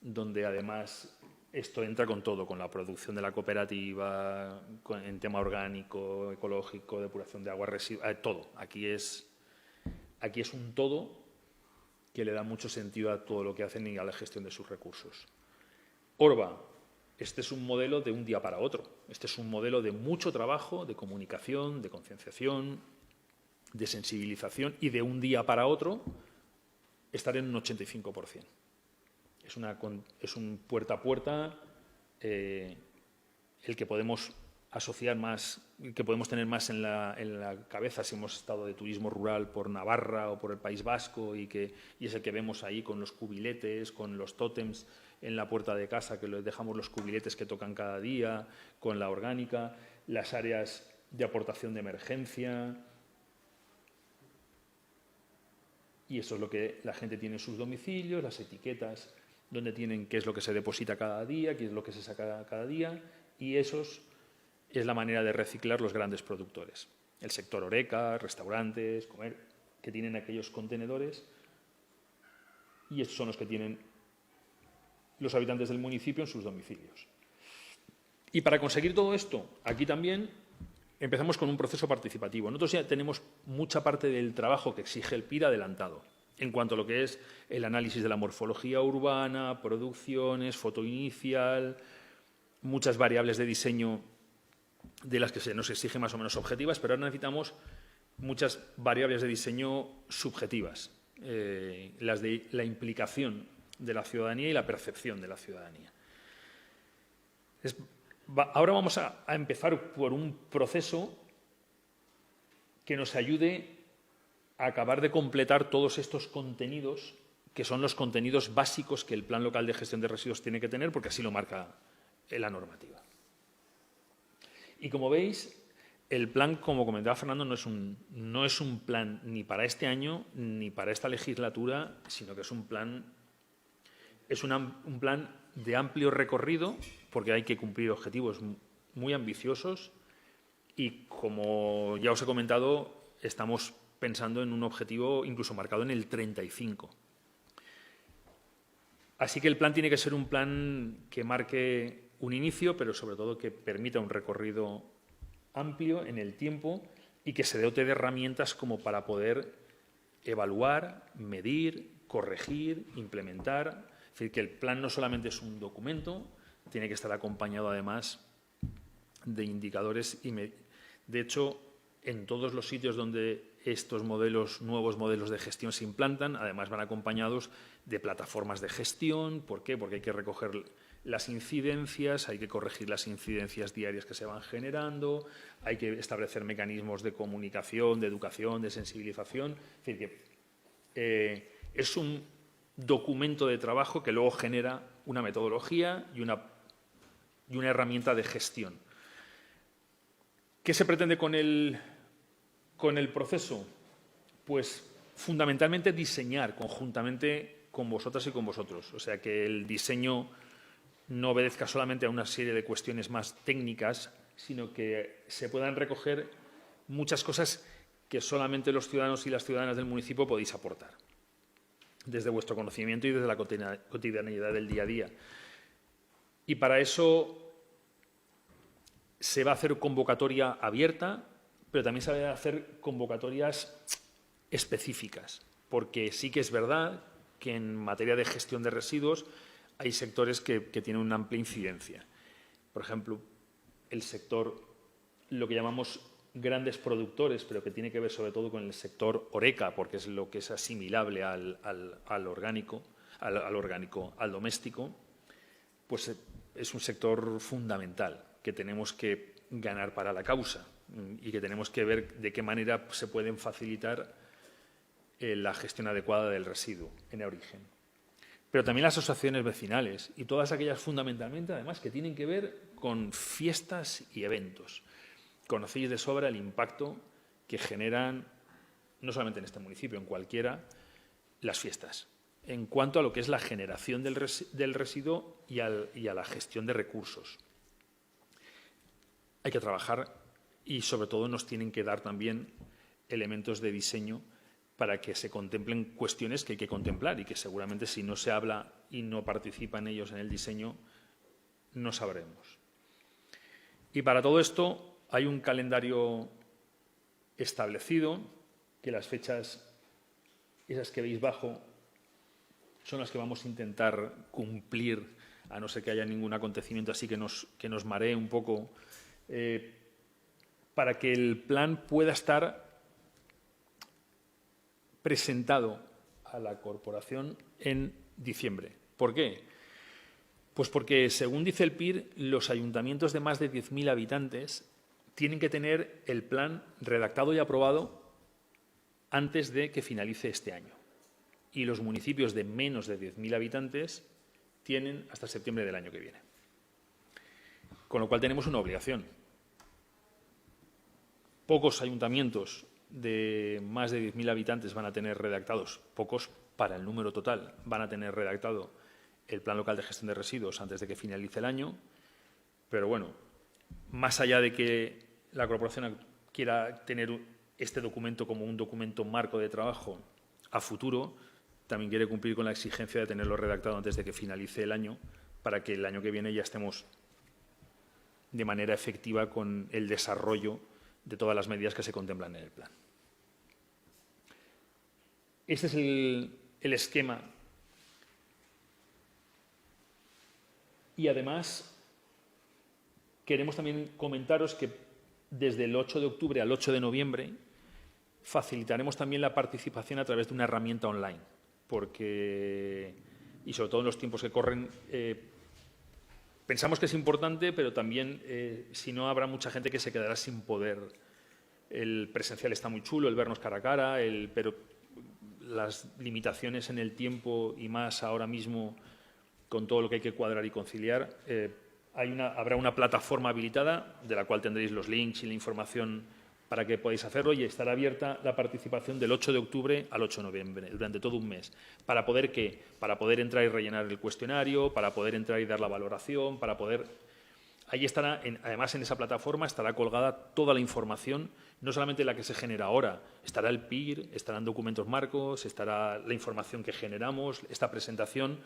donde además esto entra con todo, con la producción de la cooperativa, en tema orgánico, ecológico, depuración de agua, todo. Aquí es un todo que le da mucho sentido a todo lo que hacen y a la gestión de sus recursos. Orba, este es un modelo de un día para otro. Este es un modelo de mucho trabajo, de comunicación, de concienciación, de sensibilización y de un día para otro estar en un 85%. Es un puerta a puerta el que podemos asociar más, que podemos tener más en la cabeza si hemos estado de turismo rural por Navarra o por el País Vasco y es el que vemos ahí con los cubiletes, con los tótems en la puerta de casa, que les dejamos los cubiletes que tocan cada día, con la orgánica, las áreas de aportación de emergencia. Y eso es lo que la gente tiene en sus domicilios, las etiquetas, donde tienen qué es lo que se deposita cada día, qué es lo que se saca cada día, y eso es la manera de reciclar los grandes productores. El sector horeca, restaurantes, comer, que tienen aquellos contenedores, y estos son los que tienen los habitantes del municipio en sus domicilios. Y para conseguir todo esto, aquí también empezamos con un proceso participativo. Nosotros ya tenemos mucha parte del trabajo que exige el PIR adelantado, en cuanto a lo que es el análisis de la morfología urbana, producciones, foto inicial, muchas variables de diseño de las que se nos exige más o menos objetivas, pero ahora necesitamos muchas variables de diseño subjetivas, las de la implicación de la ciudadanía y la percepción de la ciudadanía. Ahora vamos a empezar por un proceso que nos ayude a acabar de completar todos estos contenidos, que son los contenidos básicos que el Plan Local de Gestión de Residuos tiene que tener, porque así lo marca la normativa. Y como veis, el plan, como comentaba Fernando, no es un plan ni para este año ni para esta legislatura, sino que es un plan de amplio recorrido, porque hay que cumplir objetivos muy ambiciosos y, como ya os he comentado, estamos pensando en un objetivo incluso marcado en el 35. Así que el plan tiene que ser un plan que marque un inicio, pero sobre todo que permita un recorrido amplio en el tiempo y que se dote de herramientas como para poder evaluar, medir, corregir, implementar. Es decir, que el plan no solamente es un documento, tiene que estar acompañado además de indicadores. De hecho, en todos los sitios donde estos nuevos modelos de gestión se implantan, además van acompañados de plataformas de gestión. ¿Por qué? Porque hay que recoger las incidencias, hay que corregir las incidencias diarias que se van generando, hay que establecer mecanismos de comunicación, de educación, de sensibilización. Es decir, que es un documento de trabajo que luego genera una metodología y una herramienta de gestión. ¿Qué se pretende con el proceso? Pues fundamentalmente diseñar conjuntamente con vosotras y con vosotros. O sea, que el diseño no obedezca solamente a una serie de cuestiones más técnicas, sino que se puedan recoger muchas cosas que solamente los ciudadanos y las ciudadanas del municipio podéis aportar, desde vuestro conocimiento y desde la cotidianeidad del día a día. Y para eso se va a hacer convocatoria abierta, pero también se van a hacer convocatorias específicas, porque sí que es verdad que en materia de gestión de residuos hay sectores que tienen una amplia incidencia. Por ejemplo, el sector, lo que llamamos grandes productores, pero que tiene que ver sobre todo con el sector horeca, porque es lo que es asimilable al doméstico, pues es un sector fundamental que tenemos que ganar para la causa y que tenemos que ver de qué manera se pueden facilitar la gestión adecuada del residuo en origen. Pero también las asociaciones vecinales y todas aquellas fundamentalmente, además, que tienen que ver con fiestas y eventos. Conocéis de sobra el impacto que generan, no solamente en este municipio, en cualquiera, las fiestas, en cuanto a lo que es la generación del residuo y a la gestión de recursos. Hay que trabajar y, sobre todo, nos tienen que dar también elementos de diseño para que se contemplen cuestiones que hay que contemplar y que seguramente si no se habla y no participan ellos en el diseño, no sabremos. Y para todo esto hay un calendario establecido, que las fechas, esas que veis bajo, son las que vamos a intentar cumplir, a no ser que haya ningún acontecimiento así que nos maree un poco, para que el plan pueda estar presentado a la corporación en diciembre. ¿Por qué? Pues porque, según dice el PIR, los ayuntamientos de más de 10.000 habitantes tienen que tener el plan redactado y aprobado antes de que finalice este año. Y los municipios de menos de 10.000 habitantes tienen hasta septiembre del año que viene. Con lo cual tenemos una obligación. Pocos ayuntamientos de más de 10.000 habitantes van a tener redactados, pocos para el número total, van a tener redactado el Plan Local de Gestión de Residuos antes de que finalice el año. Pero bueno, más allá de que la corporación quiera tener este documento como un documento marco de trabajo a futuro, también quiere cumplir con la exigencia de tenerlo redactado antes de que finalice el año, para que el año que viene ya estemos de manera efectiva con el desarrollo de todas las medidas que se contemplan en el plan. Este es el esquema. Y además, queremos también comentaros que desde el 8 de octubre al 8 de noviembre facilitaremos también la participación a través de una herramienta online, porque, y sobre todo en los tiempos que corren, pensamos que es importante, pero también, si no, habrá mucha gente que se quedará sin poder. El presencial está muy chulo, el vernos cara a cara, pero las limitaciones en el tiempo y más ahora mismo con todo lo que hay que cuadrar y conciliar, habrá una plataforma habilitada de la cual tendréis los links y la información para que podáis hacerlo, y estará abierta la participación del 8 de octubre al 8 de noviembre, durante todo un mes. ¿Para poder qué? Para poder entrar y rellenar el cuestionario, para poder entrar y dar la valoración, para poder... Ahí estará, además en esa plataforma estará colgada toda la información, no solamente la que se genera ahora, estará el PIR, estarán documentos marcos, estará la información que generamos, esta presentación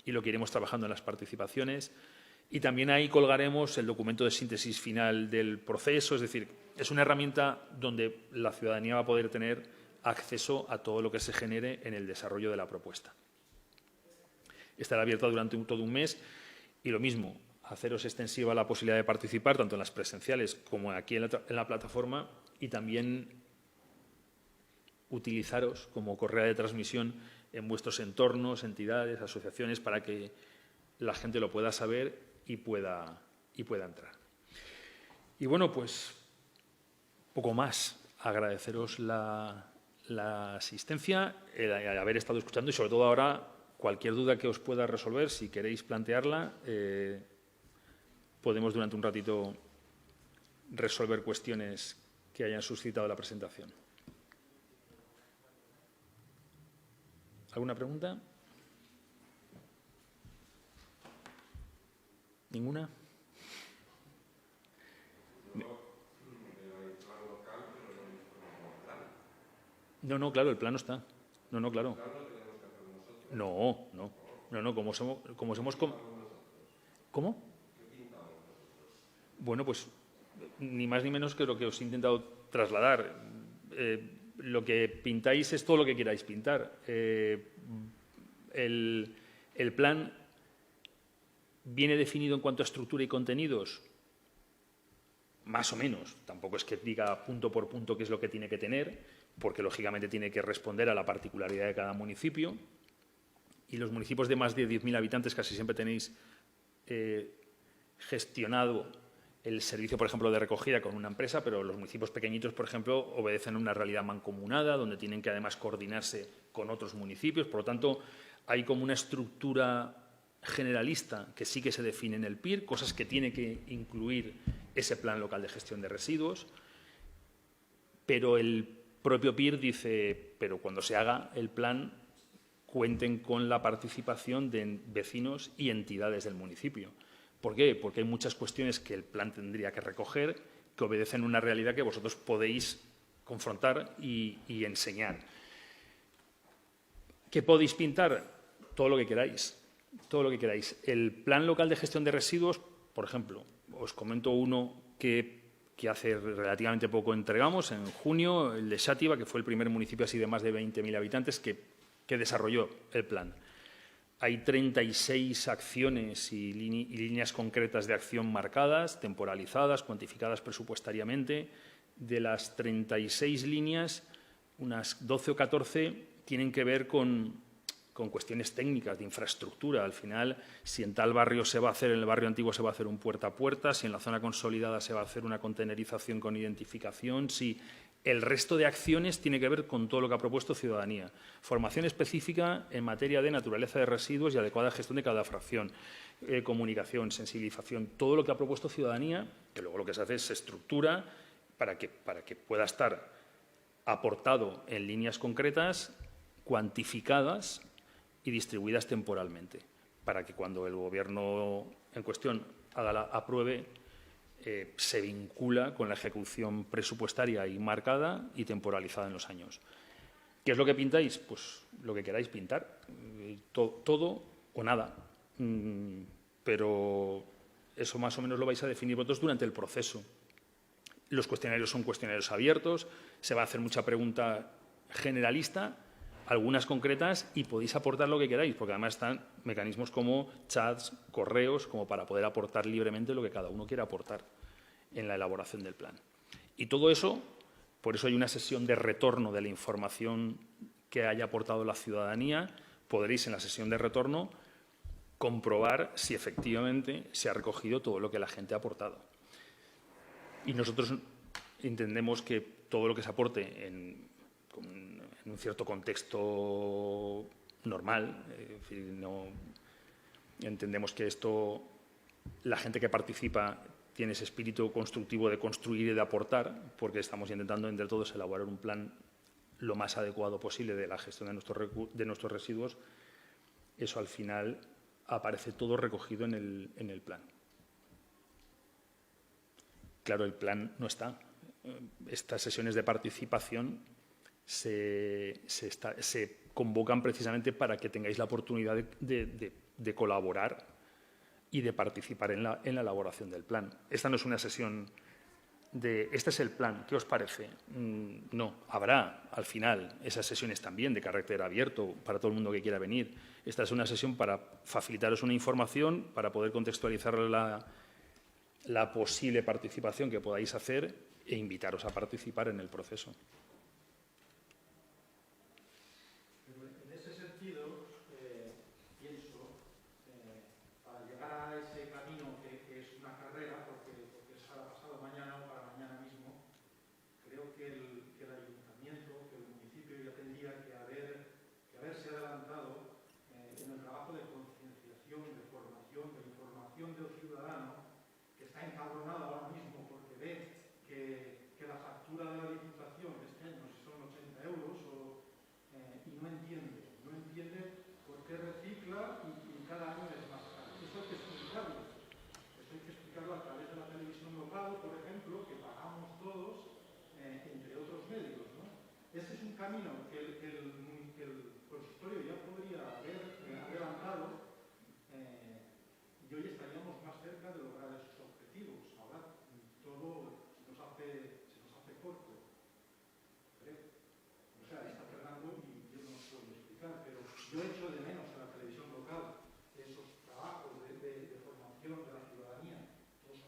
y lo que iremos trabajando en las participaciones. Y también ahí colgaremos el documento de síntesis final del proceso, es decir, es una herramienta donde la ciudadanía va a poder tener acceso a todo lo que se genere en el desarrollo de la propuesta. Estará abierta durante todo un mes y lo mismo, haceros extensiva la posibilidad de participar tanto en las presenciales como aquí en la plataforma y también utilizaros como correa de transmisión en vuestros entornos, entidades, asociaciones, para que la gente lo pueda saber y pueda entrar. Y bueno, pues poco más. Agradeceros la asistencia, el haber estado escuchando y sobre todo ahora cualquier duda que os pueda resolver, si queréis plantearla, podemos durante un ratito resolver cuestiones que hayan suscitado la presentación. ¿Alguna pregunta? ¿Ninguna? No, claro, el plan no está. No, claro. No, como somos... ¿Cómo? Bueno, pues ni más ni menos que lo que os he intentado trasladar. Lo que pintáis es todo lo que queráis pintar. El plan viene definido en cuanto a estructura y contenidos, más o menos. Tampoco es que diga punto por punto qué es lo que tiene que tener, porque lógicamente tiene que responder a la particularidad de cada municipio. Y los municipios de más de 10.000 habitantes casi siempre tenéis gestionado el servicio, por ejemplo, de recogida con una empresa, pero los municipios pequeñitos, por ejemplo, obedecen a una realidad mancomunada, donde tienen que además coordinarse con otros municipios. Por lo tanto, hay como una estructura generalista que sí que se define en el PIR, cosas que tiene que incluir ese plan local de gestión de residuos, pero el propio PIR dice, pero cuando se haga el plan, cuenten con la participación de vecinos y entidades del municipio. ¿Por qué? Porque hay muchas cuestiones que el plan tendría que recoger que obedecen a una realidad que vosotros podéis confrontar y enseñar. ¿Qué podéis pintar? Todo lo que queráis. Todo lo que queráis. El plan local de gestión de residuos, por ejemplo, os comento uno que hace relativamente poco entregamos, en junio, el de Xàtiva, que fue el primer municipio así de más de 20.000 habitantes que desarrolló el plan. Hay 36 acciones y líneas concretas de acción marcadas, temporalizadas, cuantificadas presupuestariamente. De las 36 líneas, unas 12 o 14 tienen que ver con cuestiones técnicas de infraestructura. Al final, si en tal barrio se va a hacer, en el barrio antiguo se va a hacer un puerta a puerta, si en la zona consolidada se va a hacer una contenerización con identificación, si el resto de acciones tiene que ver con todo lo que ha propuesto Ciudadanía. Formación específica en materia de naturaleza de residuos y adecuada gestión de cada fracción, comunicación, sensibilización, todo lo que ha propuesto Ciudadanía, que luego lo que se hace es se estructura para que pueda estar aportado en líneas concretas, cuantificadas y distribuidas temporalmente, para que cuando el Gobierno en cuestión apruebe, se vincula con la ejecución presupuestaria y marcada y temporalizada en los años. ¿Qué es lo que pintáis? Pues lo que queráis pintar, todo o nada, pero eso más o menos lo vais a definir vosotros durante el proceso. Los cuestionarios son cuestionarios abiertos, se va a hacer mucha pregunta generalista, algunas concretas, y podéis aportar lo que queráis, porque además están mecanismos como chats, correos, como para poder aportar libremente lo que cada uno quiera aportar en la elaboración del plan. Y todo eso, por eso hay una sesión de retorno de la información que haya aportado la ciudadanía. Podréis en la sesión de retorno comprobar si efectivamente se ha recogido todo lo que la gente ha aportado. Y nosotros entendemos que todo lo que se aporte en un cierto contexto normal, entendemos que esto, la gente que participa tiene ese espíritu constructivo de construir y de aportar, porque estamos intentando entre todos elaborar un plan lo más adecuado posible de la gestión de nuestros residuos. Eso al final aparece todo recogido en el plan. Claro, el plan no está. Estas sesiones de participación se convocan precisamente para que tengáis la oportunidad de colaborar y de participar en la elaboración del plan. Esta no es una sesión de este es el plan, ¿qué os parece? No, habrá al final esas sesiones también de carácter abierto para todo el mundo que quiera venir. Esta es una sesión para facilitaros una información, para poder contextualizar la posible participación que podáis hacer e invitaros a participar en el proceso. En ese sentido, pienso, para llegar a ese camino que es una carrera, porque es para pasado mañana o para mañana mismo, creo que el ayuntamiento, que el municipio ya tendría que haberse adelantado en el trabajo de concienciación, de formación, de información del ciudadano, que está encabronado ahora mismo porque ve que la factura de la Diputación este año no sé si son 80 euros y no entiende por qué recicla y cada año es más caro. Eso hay que explicarlo. Eso hay que explicarlo a través de la televisión local, por ejemplo, que pagamos todos, entre otros medios, ¿no? Ese es un camino que el consistorio ya podría haber adelantado y hoy estaríamos más cerca de lograr esos objetivos. Ahora todo se nos hace corto, creo. O sea, está Fernando y yo no os puedo explicar, pero yo echo de menos en la televisión local esos trabajos de formación de la ciudadanía.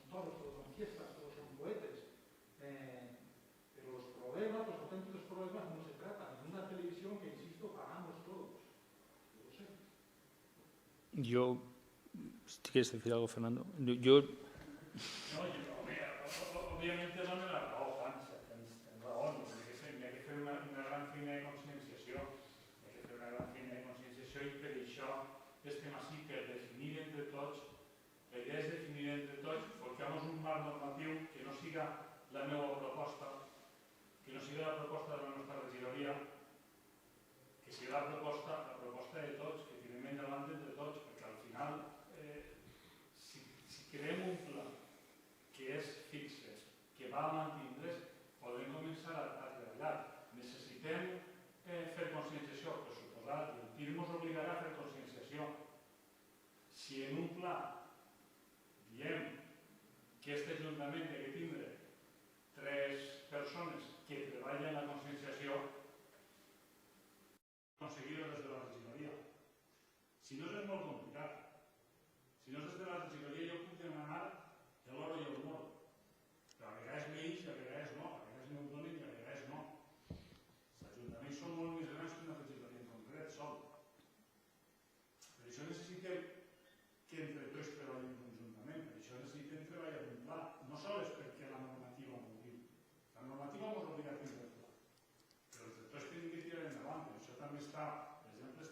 Todos son fiestas, todos son cohetes. Pero los problemas, los auténticos problemas no se tratan. En una televisión que, insisto, pagamos todos. Yo lo sé. Yo, si quieres decir algo, Fernando. No, òbviament dona la raó, Juan, tens raó. Hi ha que fer una gran feina de conscienciació. Hi ha que fer una gran feina de conscienciació i per això estem així, per definir entre tots. La idea és definir entre tots, forquem un marc normatiu que no siga la meva proposta, que no siga la proposta de la nostra regidoria, que siga la proposta de tots, que tirem endavant entre tots, perquè al final, si creem un pla que és fixes, que va a mantindre's, podem començar a treballar. Necessitem fer conscienciació, per suposat, i el PIR ens obligarà a fer conscienciació. Si en un pla diem que aquest Ajuntament ha de tindre 3 persones que treballen la conscienciació, aconseguir-ho des de la regidoria. Si no, és molt complicat. Si no és des de la regidoria, jo puc demanar l'oro i el moro. Però a vegades menys, a vegades no. A vegades no ho donen i a vegades no. Els ajuntaments són molt més grans que una regidoria en concret, sol. Per això necessitem que entre tots treballem conjuntament. Per això necessitem treballar un pla. No sols perquè la normativa m'ho diu. La normativa ens obliga a tindre el pla. Però entre tots tenim que tirar endavant. Per això també està, per exemple,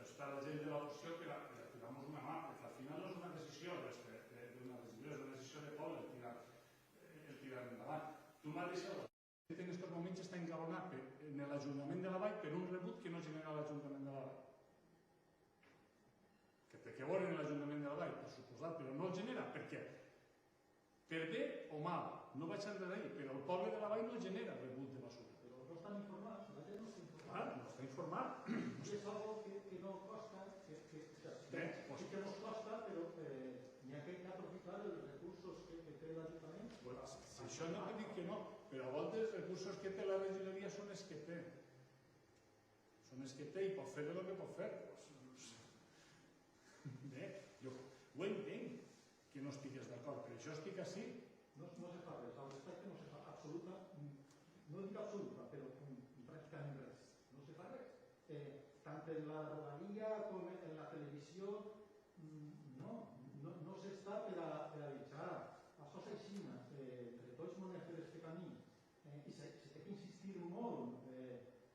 està la gent de l'oposició per tirar-nos una mà, perquè al final no és una decisió d'una regidoria, és una decisió de poble el tirar endavant. Tu mateix en aquests moments està encabronat en l'Ajuntament de la Vall per un rebut que no genera l'Ajuntament de la Vall. Que té que veure en l'Ajuntament de la Vall, per suposat, però no el genera. Per què? Per bé o mal, no vaig enrere ahir, però el poble de la Vall no genera rebut de basura. Però no estan informats, la gent no està informada. Clar, no està informat. I és algo que no costa, sí que nos costa, però n'hi ha que aprofitar els recursos que té l'Ajuntament. Si això no dic que no, però a voltes els recursos que té la regidoria són els que té. Són els que té i pot fer el que pot fer. Bé, jo ho entenc que no estigués d'acord, per això estic així. No se fa res, al respecte no se fa absoluta, no dic absoluta, però pràcticament res. No se fa res. Tant en la rodalia com en la televisió, no s'està per a avisar. Això és així, entre tots no hem de fer aquest camí. I s'ha d'insistir molt.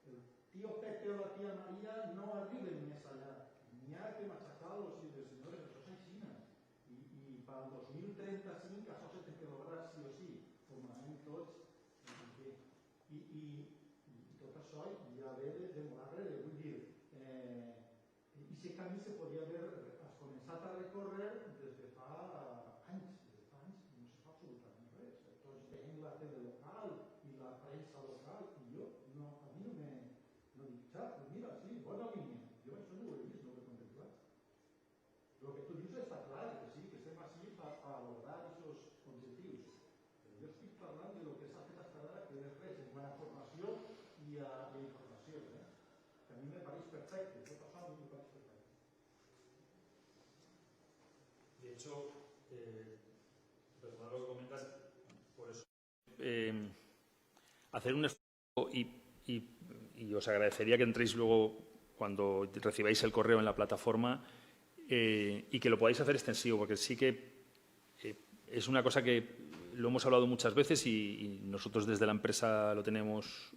El tio Pepe o la tia Maria no arriben més allà. N'hi ha que matxacar-los i dir, senyores, això és així. I per al 2035 això s'ha de lograr sí o sí. Formarem tots. I tot això ja ve de demorar res. Vull dir, i aquest camí se podria haver començat a recórrer des de fa anys. No se fa absolutament res. Tots veiem la tele local i la premsa local i jo, a mi no dic, xat, mira, sí, bona línia. Jo això no ho he vist, no ho he contemplat. El que tu dius està clar, que sí, que estem així per abordar aquests objectius. Però De hecho, perdona lo que comentas, por eso hacer un esfuerzo y os agradecería que entréis luego cuando recibáis el correo en la plataforma y que lo podáis hacer extensivo, porque sí que es una cosa que lo hemos hablado muchas veces y nosotros desde la empresa lo tenemos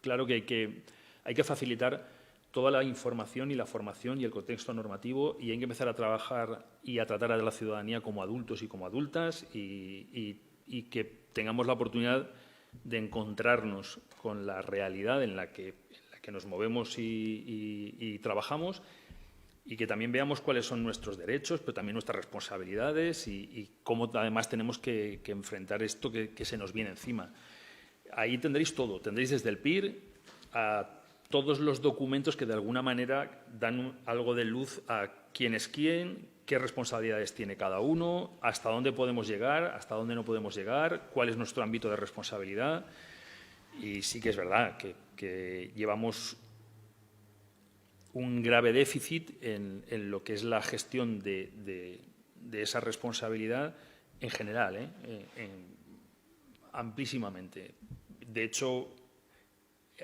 claro, que hay que facilitar toda la información y la formación y el contexto normativo, y hay que empezar a trabajar y a tratar a la ciudadanía como adultos y como adultas y que tengamos la oportunidad de encontrarnos con la realidad en la que nos movemos y trabajamos, y que también veamos cuáles son nuestros derechos, pero también nuestras responsabilidades y cómo además tenemos que enfrentar esto que se nos viene encima. Ahí tendréis todo, tendréis desde el PIR a todos los documentos que de alguna manera dan algo de luz a quién es quién, qué responsabilidades tiene cada uno, hasta dónde podemos llegar, hasta dónde no podemos llegar, cuál es nuestro ámbito de responsabilidad. Y sí que es verdad que llevamos un grave déficit en lo que es la gestión de esa responsabilidad en general, amplísimamente. De hecho,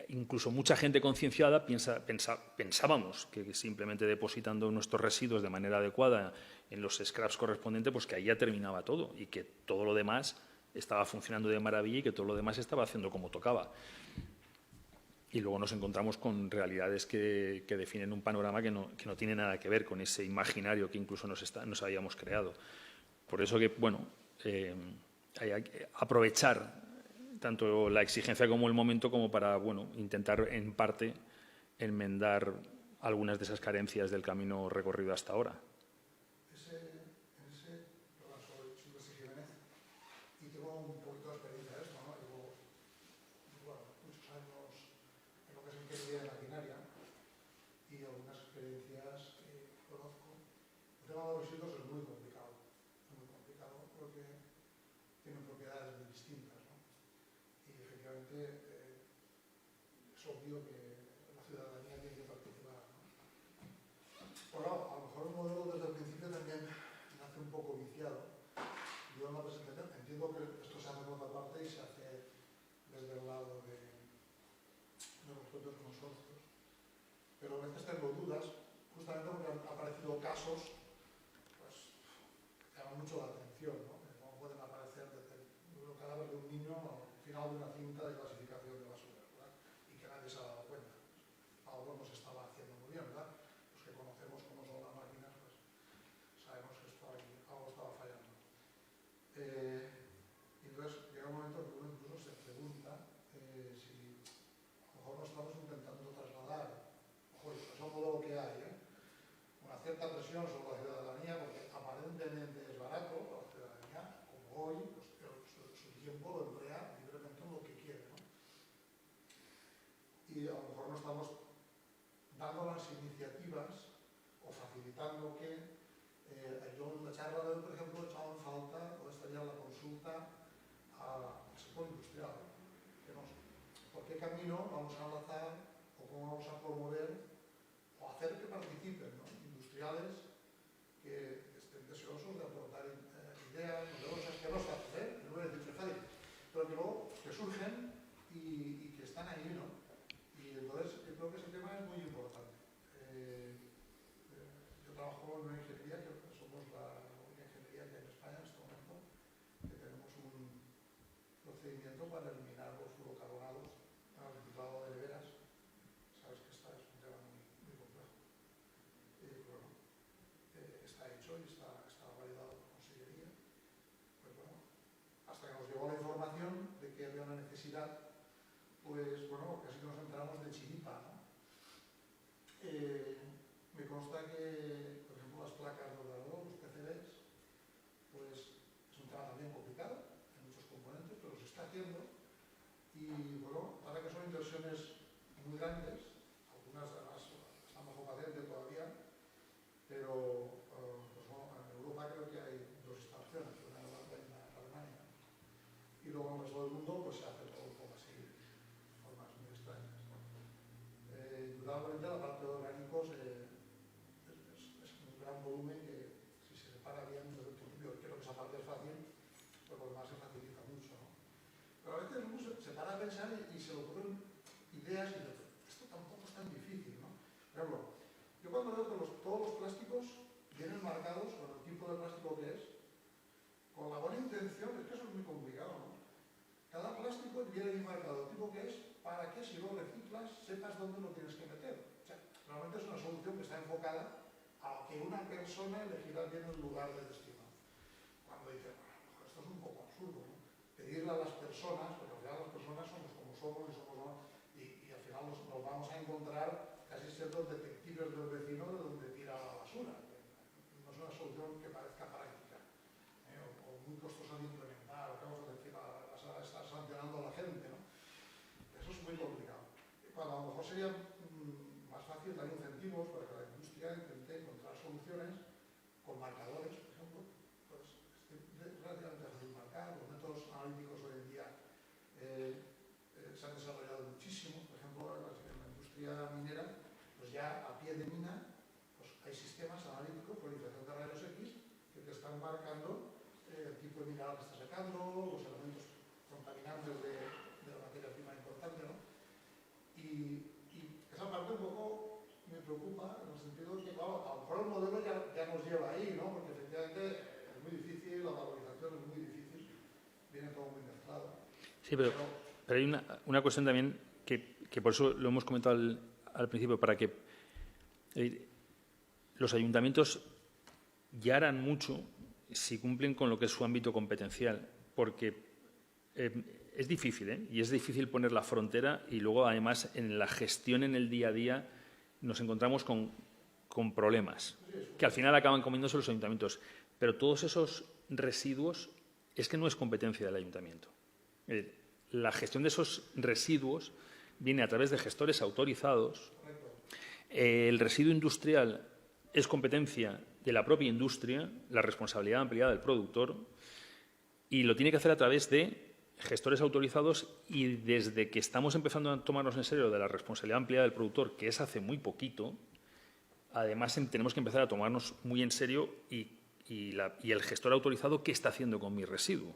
incluso mucha gente concienciada pensábamos que simplemente depositando nuestros residuos de manera adecuada en los scraps correspondientes, pues que ahí ya terminaba todo y que todo lo demás estaba funcionando de maravilla y que todo lo demás estaba haciendo como tocaba. Y luego nos encontramos con realidades que definen un panorama que no tiene nada que ver con ese imaginario que incluso nos habíamos creado. Por eso que, bueno, hay que aprovechar tanto la exigencia como el momento como para, bueno, intentar en parte enmendar algunas de esas carencias del camino recorrido hasta ahora. Y tengo un poquito de experiencia de esto, ¿no? Llevo, muchos años en lo que es ingeniería de maquinaria y algunas experiencias que conozco. El tema de los residuos es muy complicado porque tienen propiedades muy distintas, ¿no? Y efectivamente es obvio que la ciudadanía tiene que participar, ¿no? Bueno, a lo mejor el modelo desde el principio también nace un poco viciado. Yo en la presentación entiendo que esto se hace por otra parte y se hace desde el lado de los propios consorcios, pero a veces tengo dudas, justamente porque han aparecido casos pues, que llaman mucho la atención, ¿no? Como pueden aparecer desde el cadáver de un niño al final de una cinta de clasificación de basura, ¿verdad? Y que nadie se ha dado cuenta. Algo no se estaba haciendo muy bien, ¿verdad? Los que conocemos cómo son las máquinas, pues sabemos que algo estaba fallando. Y entonces llega un momento que uno incluso se pregunta si a lo mejor no estamos intentando trasladar, ojo, es un modelo que hay, una cierta presión sobre la ciudadanía, porque aparentemente es barato para la ciudadanía, como hoy, su tiempo lo emplea libremente en lo que quiere, ¿no? Y a lo mejor no estamos dando las iniciativas o facilitando que yo en la charla de hoy, por ejemplo, he echado en falta o estaría la consulta al sector industrial. ¿Por qué camino vamos a enlazar o cómo vamos a promover o hacer que participen, ¿no? Industriales que estén deseosos de aportar ideas, novedosas, que no es fácil, no voy a decir que es fácil, pero que luego que surgen y que están ahí, ¿no? Y entonces yo creo que ese tema es muy importante. Yo trabajo en una ingeniería que somos la única ingeniería que hay en España en este momento, que tenemos un procedimiento para eliminar los fluorocarbonados al reciclado de neveras. Sabes que es un tema muy complejo. Bueno, está hecho y está validado por Consellería. Pues bueno, hasta que nos llegó la información de que había una necesidad, pues bueno, casi nos enteramos de chiripa, ¿no? Me consta que, por ejemplo, las placas de ordenador, los PCBs, pues es un tema también complicado, hay muchos componentes, pero se está haciendo. Y bueno, para que son inversiones muy grandes, algunas además están bajo patente todavía, pero pues bueno, en Europa creo que hay dos instalaciones, una en Holanda y una en Alemania. Y luego en el resto del mundo pues se hace todo un poco así, de formas muy extrañas, ¿no? Indudablemente la parte de orgánicos es un gran volumen que si se separa para a pensar y se le ocurren ideas y dice, esto tampoco es tan difícil, ¿no? Por ejemplo, yo cuando veo que todos los plásticos vienen marcados con el tipo de plástico que es, con la buena intención, es que eso es muy complicado, ¿no? Cada plástico viene bien marcado el tipo que es para que si lo reciclas sepas dónde lo tienes que meter. O sea, realmente es una solución que está enfocada a que una persona elegirá bien el lugar de destino. Cuando dice, bueno, esto es un poco absurdo, ¿no? Pedirle a las personas, porque al final las personas somos como somos y al final nos vamos a encontrar casi siendo detectives del vecino de donde tira la basura. No es una solución que parezca práctica, o muy costosa de implementar, o que vamos a decir, vas a estar sancionando a la gente, ¿no? Eso es muy complicado. Cuando a lo mejor sería más fácil dar incentivos para que la industria intente encontrar soluciones con marcadores, por ejemplo, pues es relativamente fácil marcar. Los métodos analíticos hoy en día se han desarrollado muchísimo. Por ejemplo, en la industria minera, pues ya a pie de mina, pues hay sistemas analíticos por diferencia de rayos X que te están marcando el tipo de mineral que está sacando, los elementos contaminantes de la materia prima importante, ¿no? Y esa parte un poco me preocupa en el sentido de que, claro, a lo mejor el modelo ya nos lleva ahí, ¿no? Porque efectivamente es muy difícil, la valorización es muy difícil, viene todo muy mezclado. Sí, pero hay una cuestión también que por eso lo hemos comentado al principio, para que los ayuntamientos ya harán mucho si cumplen con lo que es su ámbito competencial, porque es difícil, ¿eh? Y es difícil poner la frontera y luego, además, en la gestión en el día a día nos encontramos con problemas que al final acaban comiéndose los ayuntamientos. Pero todos esos residuos es que no es competencia del ayuntamiento. La gestión de esos residuos viene a través de gestores autorizados. El residuo industrial es competencia de la propia industria, la responsabilidad ampliada del productor, y lo tiene que hacer a través de gestores autorizados, y desde que estamos empezando a tomarnos en serio de la responsabilidad ampliada del productor, que es hace muy poquito, además tenemos que empezar a tomarnos muy en serio y el gestor autorizado qué está haciendo con mi residuo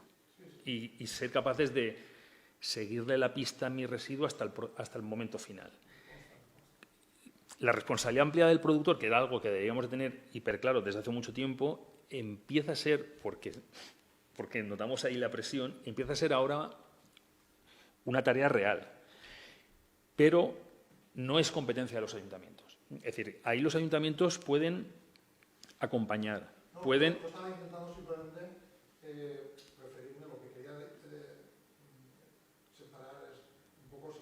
y ser capaces de seguirle la pista a mi residuo hasta el momento final. La responsabilidad ampliada del productor, que era algo que deberíamos de tener hiperclaro desde hace mucho tiempo, empieza a ser, porque notamos ahí la presión, empieza a ser ahora una tarea real. Pero no es competencia de los ayuntamientos. Es decir, ahí los ayuntamientos pueden acompañar, pueden... Yo estaba intentando simplemente referirme a lo que quería separar es un poco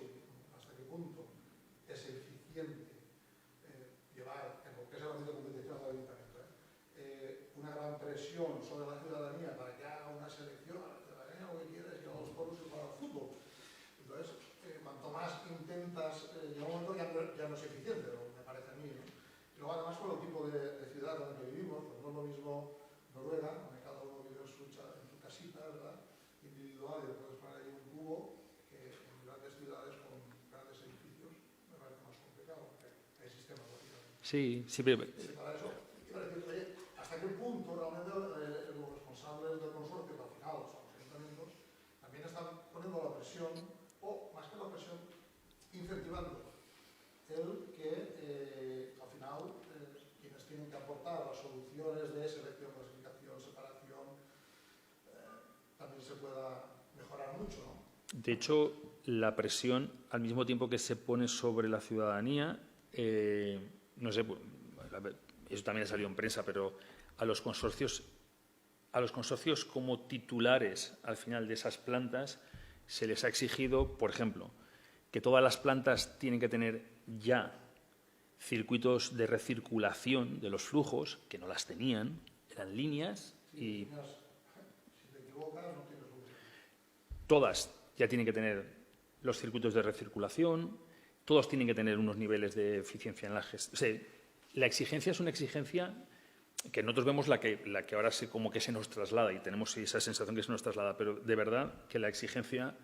hasta qué punto es eficiente llevar en lo que es el ámbito competición del ayuntamiento una gran presión sobre la ciudadanía para que haga una selección, a la ciudadanía lo que quiere es ir a los toros y jugar al fútbol. Entonces, cuanto más intentas, llega un momento ya no es eficiente, me parece a mí, ¿no? Y luego, además, por el tipo de ciudad en la que vivimos, pues no es lo mismo Noruega, donde cada uno vive en su casita, ¿verdad? Individual, y puedes poner ahí un cubo, que en grandes ciudades con grandes edificios me parece más complicado, porque hay sistemas lógicamente. Sí, pero... Para eso, quiero decir, oye, ¿hasta qué punto realmente los responsables del consorcio, que al final son los ayuntamientos, también están poniendo la presión, o más que la presión, incentivando el que al final quienes tienen que aportar las soluciones de selección, clasificación, separación, también se pueda mejorar mucho, ¿no? De hecho, la presión, al mismo tiempo que se pone sobre la ciudadanía, no sé, eso también ha salido en prensa, pero a los consorcios como titulares al final de esas plantas se les ha exigido, por ejemplo, que todas las plantas tienen que tener ya circuitos de recirculación de los flujos, que no las tenían, eran líneas y... Si te equivocas, no tienes solución. Todas ya tienen que tener los circuitos de recirculación, todos tienen que tener unos niveles de eficiencia en la gestión. O sea, la exigencia es una exigencia que nosotros vemos la que ahora como que se nos traslada y tenemos esa sensación que se nos traslada, pero de verdad que la exigencia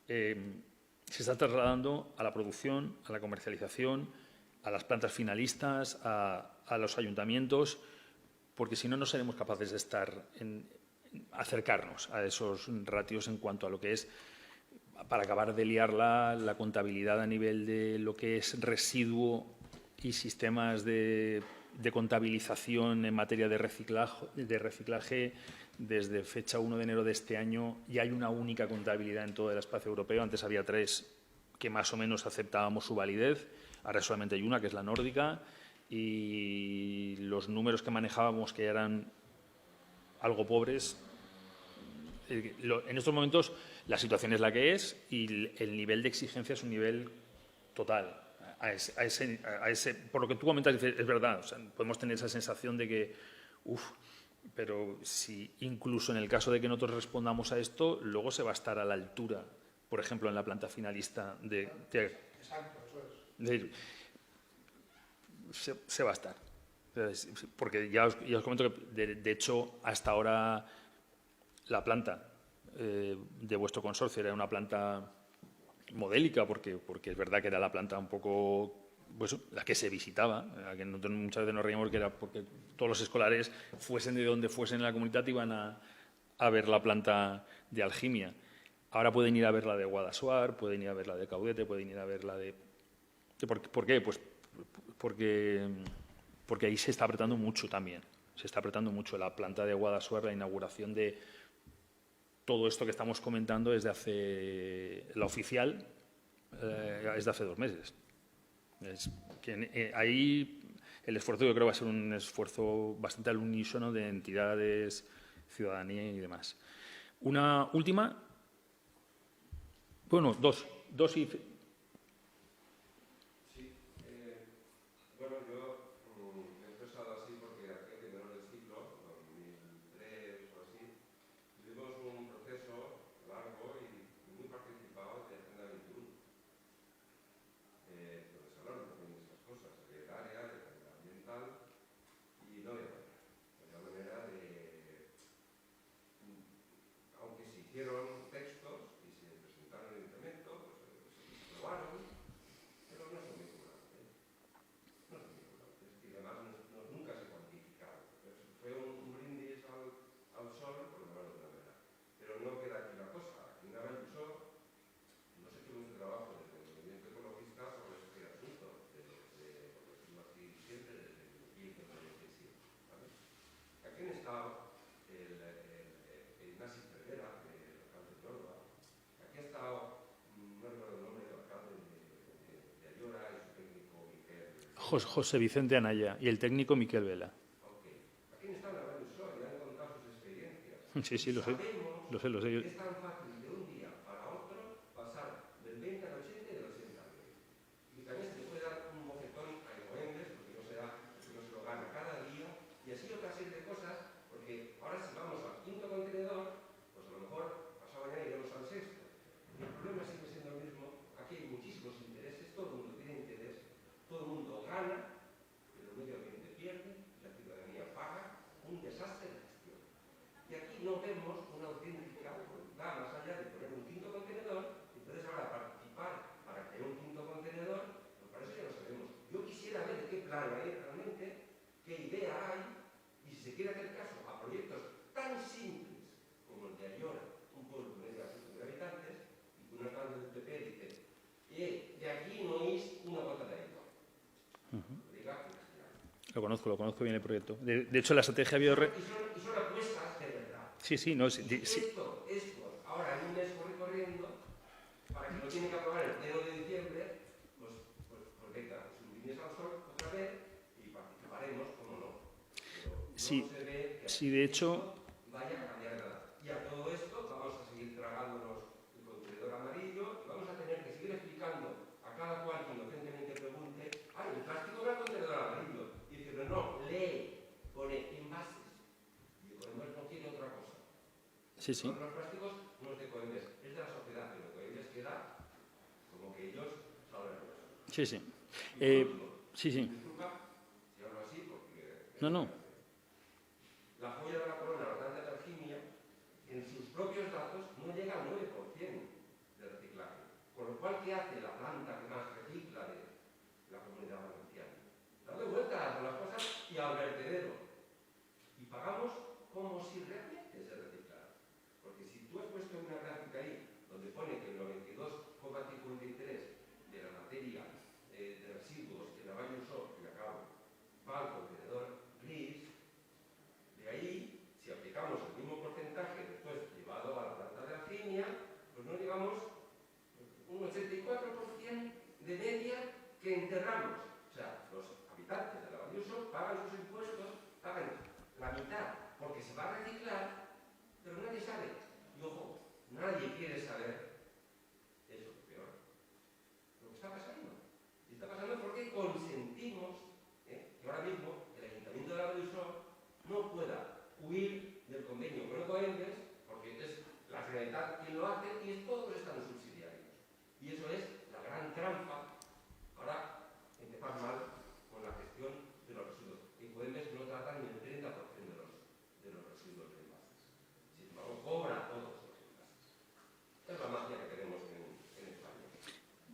se está trasladando a la producción, a la comercialización, a las plantas finalistas, a los ayuntamientos, porque si no, no seremos capaces de acercarnos a esos ratios en cuanto a lo que es para acabar de liarla, la contabilidad a nivel de lo que es residuo y sistemas de contabilización en materia de reciclaje, desde fecha 1 de enero de este año ya hay una única contabilidad en todo el espacio europeo. Antes había 3 que más o menos aceptábamos su validez, ahora solamente hay una, que es la nórdica, y los números que manejábamos, que eran algo pobres, en estos momentos la situación es la que es y el nivel de exigencia es un nivel total. Por lo que tú comentas, es verdad, o sea, podemos tener esa sensación de que, pero si incluso en el caso de que nosotros respondamos a esto, luego se va a estar a la altura, por ejemplo, en la planta finalista Exacto, eso es. se va a estar. Porque ya os comento que, de hecho, hasta ahora la planta de vuestro consorcio era una planta modélica, porque es verdad que era la planta un poco, pues, la que se visitaba, la que nosotros muchas veces nos reíamos que era porque todos los escolares, fuesen de donde fuesen en la comunidad, iban a ver la planta de Algimia. Ahora pueden ir a ver la de Guadassuar, pueden ir a ver la de Caudete, pueden ir a ver la de... ¿Por qué? Pues porque ahí se está apretando mucho también. Se está apretando mucho la planta de Guadassuar, la inauguración de todo esto que estamos comentando desde hace... La oficial es de hace 2 meses. Ahí el esfuerzo, yo creo, va a ser un esfuerzo bastante al unísono de entidades, ciudadanía y demás. Una última... Bueno, dos y... Bueno, yo he empezado así porque aquí a primeros del siglo, 2003 o así, tuvimos un proceso largo y muy participado de Agenda 21. Donde se hablaron también de estas cosas, de área, de calidad ambiental, y no había manera. No había manera de... Aunque se hicieron textos y se presentaron en el ayuntamiento, pues se aprobaron, pero no son vinculantes. No son vinculantes. Y además nunca se cuantificaron. Fue un brindis al sol, por llamarlo de una manera. Pero no queda aquí la cosa. Aquí en Navalluso no se hizo mucho trabajo desde el movimiento ecologista sobre este asunto, por decirlo así, siempre desde el 1597. ¿Vale? Aquí han estado Ignasi Cervera, el alcalde de Orba. Aquí ha estado, no recuerdo el nombre del alcalde de Ayora y su técnico Miquel. José Vicente Anaya y el técnico Miquel Vela. Ok. Aquí han estado en Navalluso y han contado sus experiencias. Sí, lo sé. Lo sé. Es tan fácil de un día para otro pasar del 20 al 80 y del 80 al 20. Y también se le puede dar un bofetón a Ecoembes, porque no se lo gana cada día, y así otra serie de cosas, porque ahora si vamos al 5.º contenedor, pues a lo mejor pasado mañana iremos al 6.º. Y el problema sigue siendo el mismo. Aquí hay muchísimos intereses, todo el mundo tiene interés, todo el mundo gana, pero el medio ambiente pierde, la ciudadanía paga, un desastre de gestión. Y aquí no vemos una auténtica voluntad, más allá de poner un 5.º contenedor, entonces ahora participar para que haya un 5.º contenedor, pues para eso ya lo sabemos. Yo quisiera ver de qué plan hay realmente, qué idea hay, y si se quiere hacer caso a proyectos tan simples como el de Ayora, un pueblo con media de habitantes, y que un alcalde del PP dice, de aquí no es una gota de agua. Lo diga en castellano. Lo conozco bien el proyecto. De hecho, la estrategia Y son apuestas de verdad. Sí, no, Esto, ahora en un mes corriendo, para que lo tiene que aprobar el pleno de diciembre, pues venga, pues un brindis al sol otra vez y participaremos, como no. Pero no Sí, se ve que sí, de hecho, vaya a cambiar nada. Y a todo esto vamos a seguir tragándonos el contenedor amarillo y vamos a tener que seguir explicando a cada cual que inocentemente pregunte, el plástico va al contenedor amarillo. Y dice, no, lee, pone envases. Y Ecoembes no quiere otra cosa. sí. Los plásticos no es de Ecoembes, es de la sociedad, pero Ecoembes queda como que ellos saben eso. Sí. Sí. Disculpa si hablo así porque... No. La joya de la corona, la planta de Algimia, en sus propios datos no llega al 9% de reciclaje. Con lo cual, ¿qué hace la planta que más recicla de la comunidad valenciana? Darle vueltas a las cosas y al vertedero. Y pagamos como si realmente se reciclara. Porque si tú has puesto una gráfica ahí donde pone que el 92%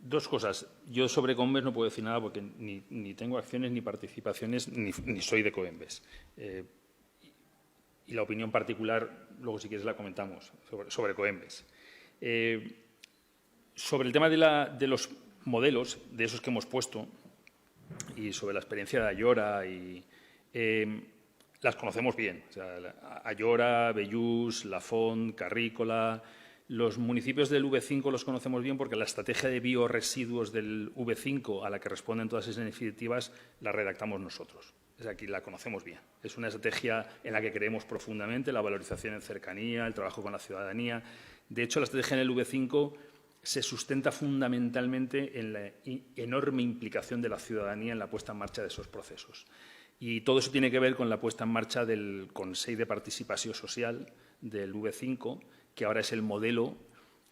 Dos cosas. Yo sobre Coembes no puedo decir nada porque ni tengo acciones ni participaciones ni soy de Coembes. Y la opinión particular, luego si quieres la comentamos, sobre Coembes. Sobre el tema de los modelos, de esos que hemos puesto, y sobre la experiencia de Ayora, las conocemos bien. O sea, Ayora, Bellús, Lafont, Carrícola. Los municipios del V5 los conocemos bien porque la estrategia de bioresiduos del V5 a la que responden todas esas iniciativas la redactamos nosotros. Es aquí la conocemos bien. Es una estrategia en la que creemos profundamente, la valorización en cercanía, el trabajo con la ciudadanía. De hecho, la estrategia en el V5 se sustenta fundamentalmente en la enorme implicación de la ciudadanía en la puesta en marcha de esos procesos. Y todo eso tiene que ver con la puesta en marcha del Consell de Participació Social del V5, que ahora es el modelo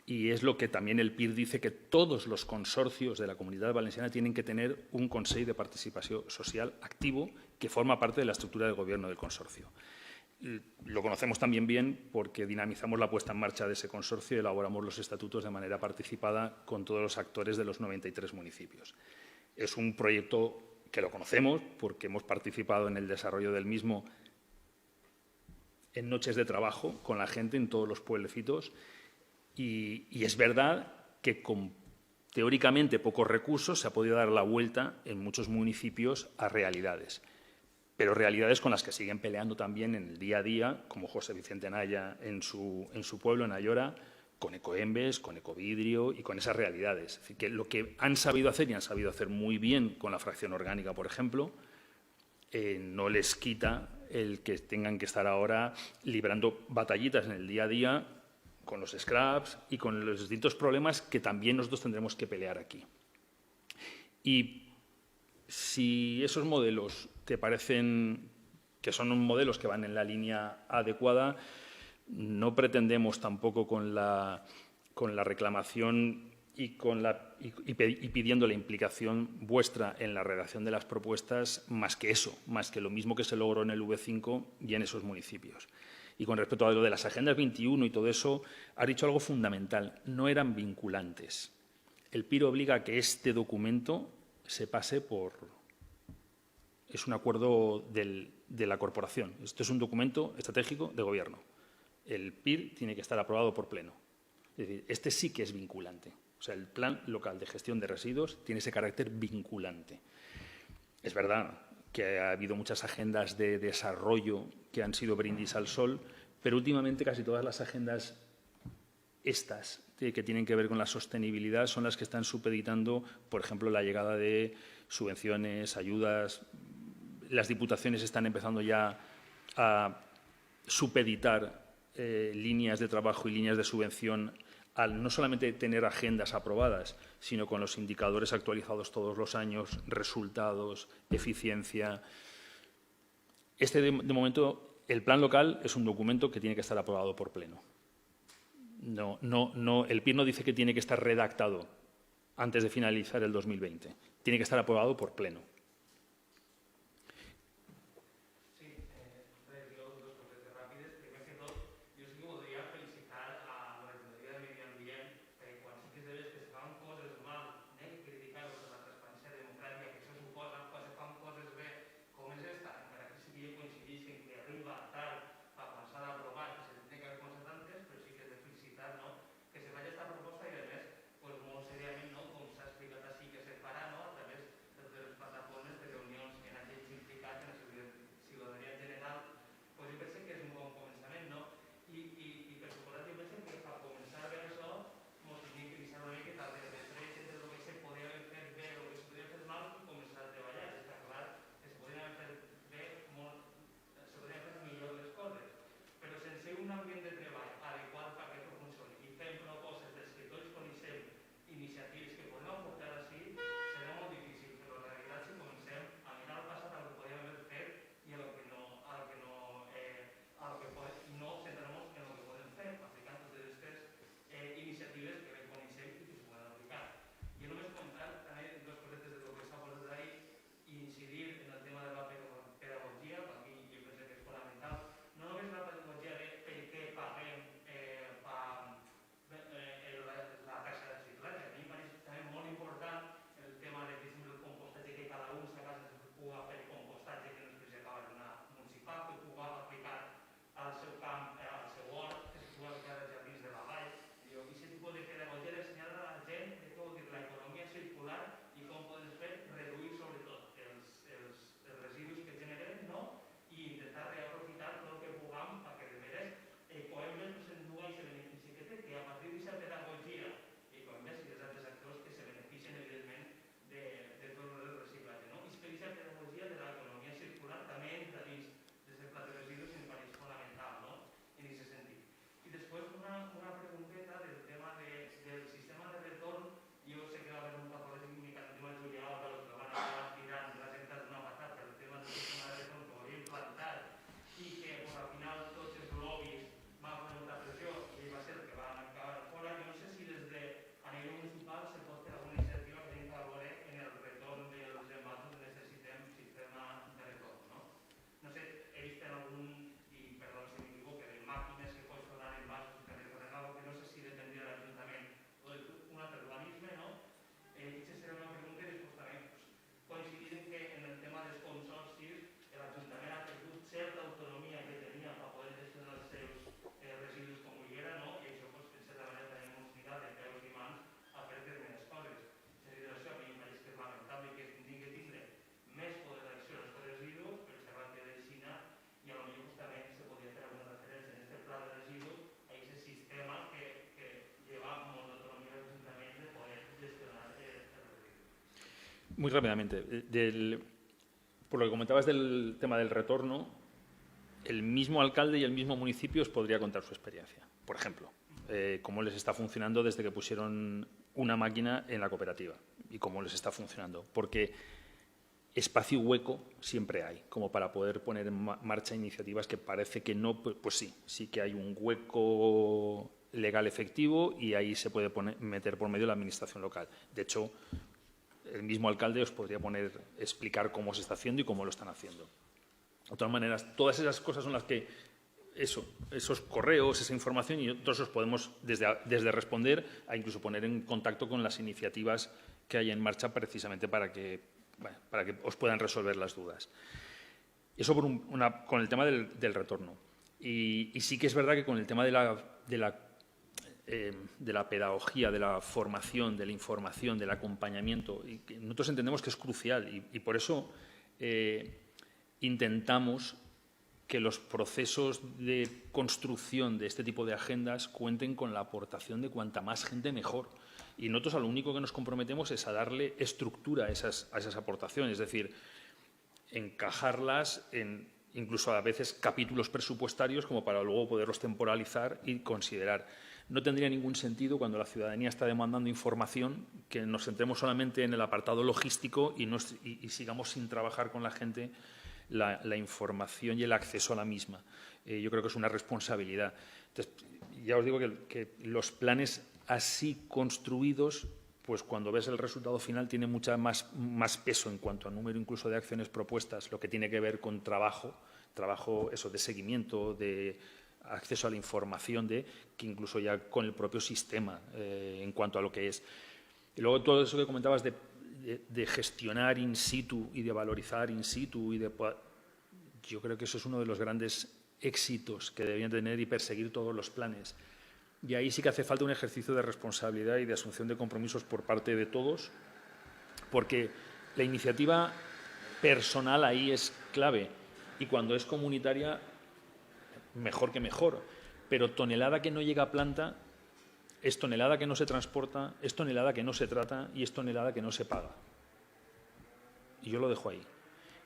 y es lo que también el PIR dice que todos los consorcios de la Comunitat Valenciana tienen que tener un Consell de Participació Social activo que forma parte de la estructura de gobierno del consorcio. Lo conocemos también bien porque dinamizamos la puesta en marcha de ese consorcio y elaboramos los estatutos de manera participada con todos los actores de los 93 municipios. Es un proyecto que lo conocemos porque hemos participado en el desarrollo del mismo en noches de trabajo con la gente en todos los pueblecitos y es verdad que con teóricamente pocos recursos se ha podido dar la vuelta en muchos municipios a realidades, pero realidades con las que siguen peleando también en el día a día, como José Vicente Naya en su pueblo, en Ayora, con Ecoembes, con Ecovidrio y con esas realidades. Es decir, que lo que han sabido hacer y han sabido hacer muy bien con la fracción orgánica, por ejemplo, no les quita el que tengan que estar ahora librando batallitas en el día a día con los scraps y con los distintos problemas que también nosotros tendremos que pelear aquí. Y si esos modelos te parecen que son modelos que van en la línea adecuada, no pretendemos tampoco con la reclamación y pidiendo la implicación vuestra en la redacción de las propuestas más que eso, más que lo mismo que se logró en el V5 y en esos municipios. Y con respecto a lo de las agendas 21 y todo eso, has dicho algo fundamental, no eran vinculantes. El PIR obliga a que este documento se pase por... Es un acuerdo de la corporación. Esto es un documento estratégico de gobierno. El PIR tiene que estar aprobado por pleno. Es decir, este sí que es vinculante. O sea, el Plan Local de Gestión de Residuos tiene ese carácter vinculante. Es verdad que ha habido muchas agendas de desarrollo que han sido brindis al sol, pero últimamente casi todas las agendas estas que tienen que ver con la sostenibilidad son las que están supeditando, por ejemplo, la llegada de subvenciones, ayudas. Las diputaciones están empezando ya a supeditar líneas de trabajo y líneas de subvención al no solamente tener agendas aprobadas, sino con los indicadores actualizados todos los años, resultados, eficiencia. De momento, el plan local es un documento que tiene que estar aprobado por pleno. El PIR no dice que tiene que estar redactado antes de finalizar el 2020. Tiene que estar aprobado por pleno. Muy rápidamente. Por lo que comentabas del tema del retorno, el mismo alcalde y el mismo municipio os podría contar su experiencia. Por ejemplo, cómo les está funcionando desde que pusieron una máquina en la cooperativa y cómo les está funcionando. Porque espacio hueco siempre hay, como para poder poner en marcha iniciativas que parece que no, pues sí que hay un hueco legal efectivo y ahí se puede meter por medio la administración local. De hecho, el mismo alcalde os podría explicar cómo se está haciendo y cómo lo están haciendo. De todas maneras, todas esas cosas son las que, esos correos, esa información, y nosotros os podemos desde responder a incluso poner en contacto con las iniciativas que hay en marcha precisamente para que os puedan resolver las dudas. Eso con el tema del retorno. Y sí que es verdad que con el tema de la pedagogía, de la formación, de la información, del acompañamiento, y que nosotros entendemos que es crucial y por eso intentamos que los procesos de construcción de este tipo de agendas cuenten con la aportación de cuanta más gente mejor. Y nosotros a lo único que nos comprometemos es a darle estructura a esas aportaciones, es decir, encajarlas en incluso a veces capítulos presupuestarios como para luego poderlos temporalizar y considerar. No tendría ningún sentido cuando la ciudadanía está demandando información que nos centremos solamente en el apartado logístico y sigamos sin trabajar con la gente la información y el acceso a la misma. Yo creo que es una responsabilidad. Entonces, ya os digo que los planes así construidos, pues cuando ves el resultado final tiene mucha más peso en cuanto a número incluso de acciones propuestas, lo que tiene que ver con trabajo eso de seguimiento, de acceso a la información, que incluso ya con el propio sistema en cuanto a lo que es. Y luego todo eso que comentabas de gestionar in situ y de valorizar in situ yo creo que eso es uno de los grandes éxitos que debían tener y perseguir todos los planes. Y ahí sí que hace falta un ejercicio de responsabilidad y de asunción de compromisos por parte de todos, porque la iniciativa personal ahí es clave y cuando es comunitaria, mejor que mejor. Pero tonelada que no llega a planta es tonelada que no se transporta, es tonelada que no se trata y es tonelada que no se paga. Y yo lo dejo ahí.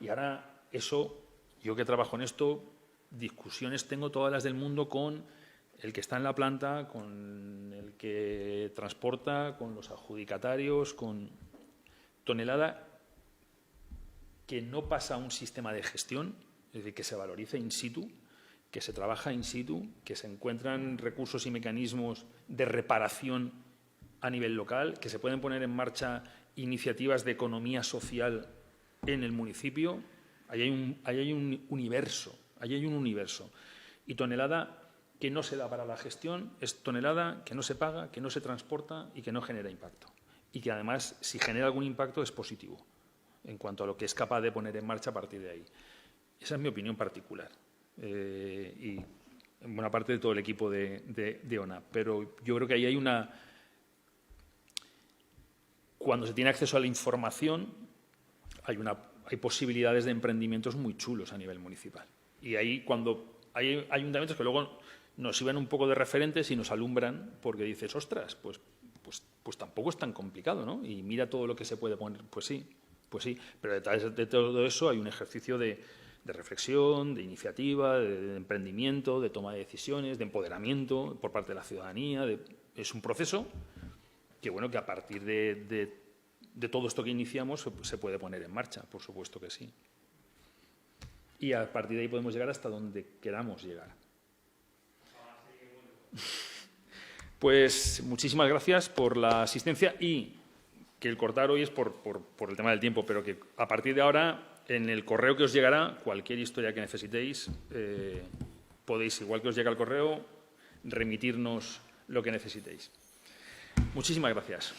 Y ahora eso, yo que trabajo en esto, discusiones tengo todas las del mundo con el que está en la planta, con el que transporta, con los adjudicatarios, con tonelada que no pasa a un sistema de gestión, es decir, que se valoriza in situ, que se trabaja in situ, que se encuentran recursos y mecanismos de reparación a nivel local, que se pueden poner en marcha iniciativas de economía social en el municipio. Ahí hay un universo. Y tonelada que no se da para la gestión es tonelada que no se paga, que no se transporta y que no genera impacto. Y que además, si genera algún impacto, es positivo en cuanto a lo que es capaz de poner en marcha a partir de ahí. Esa es mi opinión particular. Y en buena parte de todo el equipo de ONAP. Pero yo creo que ahí hay cuando se tiene acceso a la información, hay posibilidades de emprendimientos muy chulos a nivel municipal. Y ahí cuando hay ayuntamientos que luego nos sirven un poco de referentes y nos alumbran porque dices, ostras, pues tampoco es tan complicado, ¿no? Y mira todo lo que se puede poner. Pues sí. Pero detrás de todo eso hay un ejercicio de reflexión, de iniciativa, de emprendimiento, de toma de decisiones, de empoderamiento por parte de la ciudadanía. Es un proceso que, bueno, que a partir de todo esto que iniciamos se puede poner en marcha, por supuesto que sí. Y a partir de ahí podemos llegar hasta donde queramos llegar. Pues muchísimas gracias por la asistencia y que el cortar hoy es por el tema del tiempo, pero que a partir de ahora, en el correo que os llegará, cualquier historia que necesitéis, podéis, igual que os llega el correo, remitirnos lo que necesitéis. Muchísimas gracias.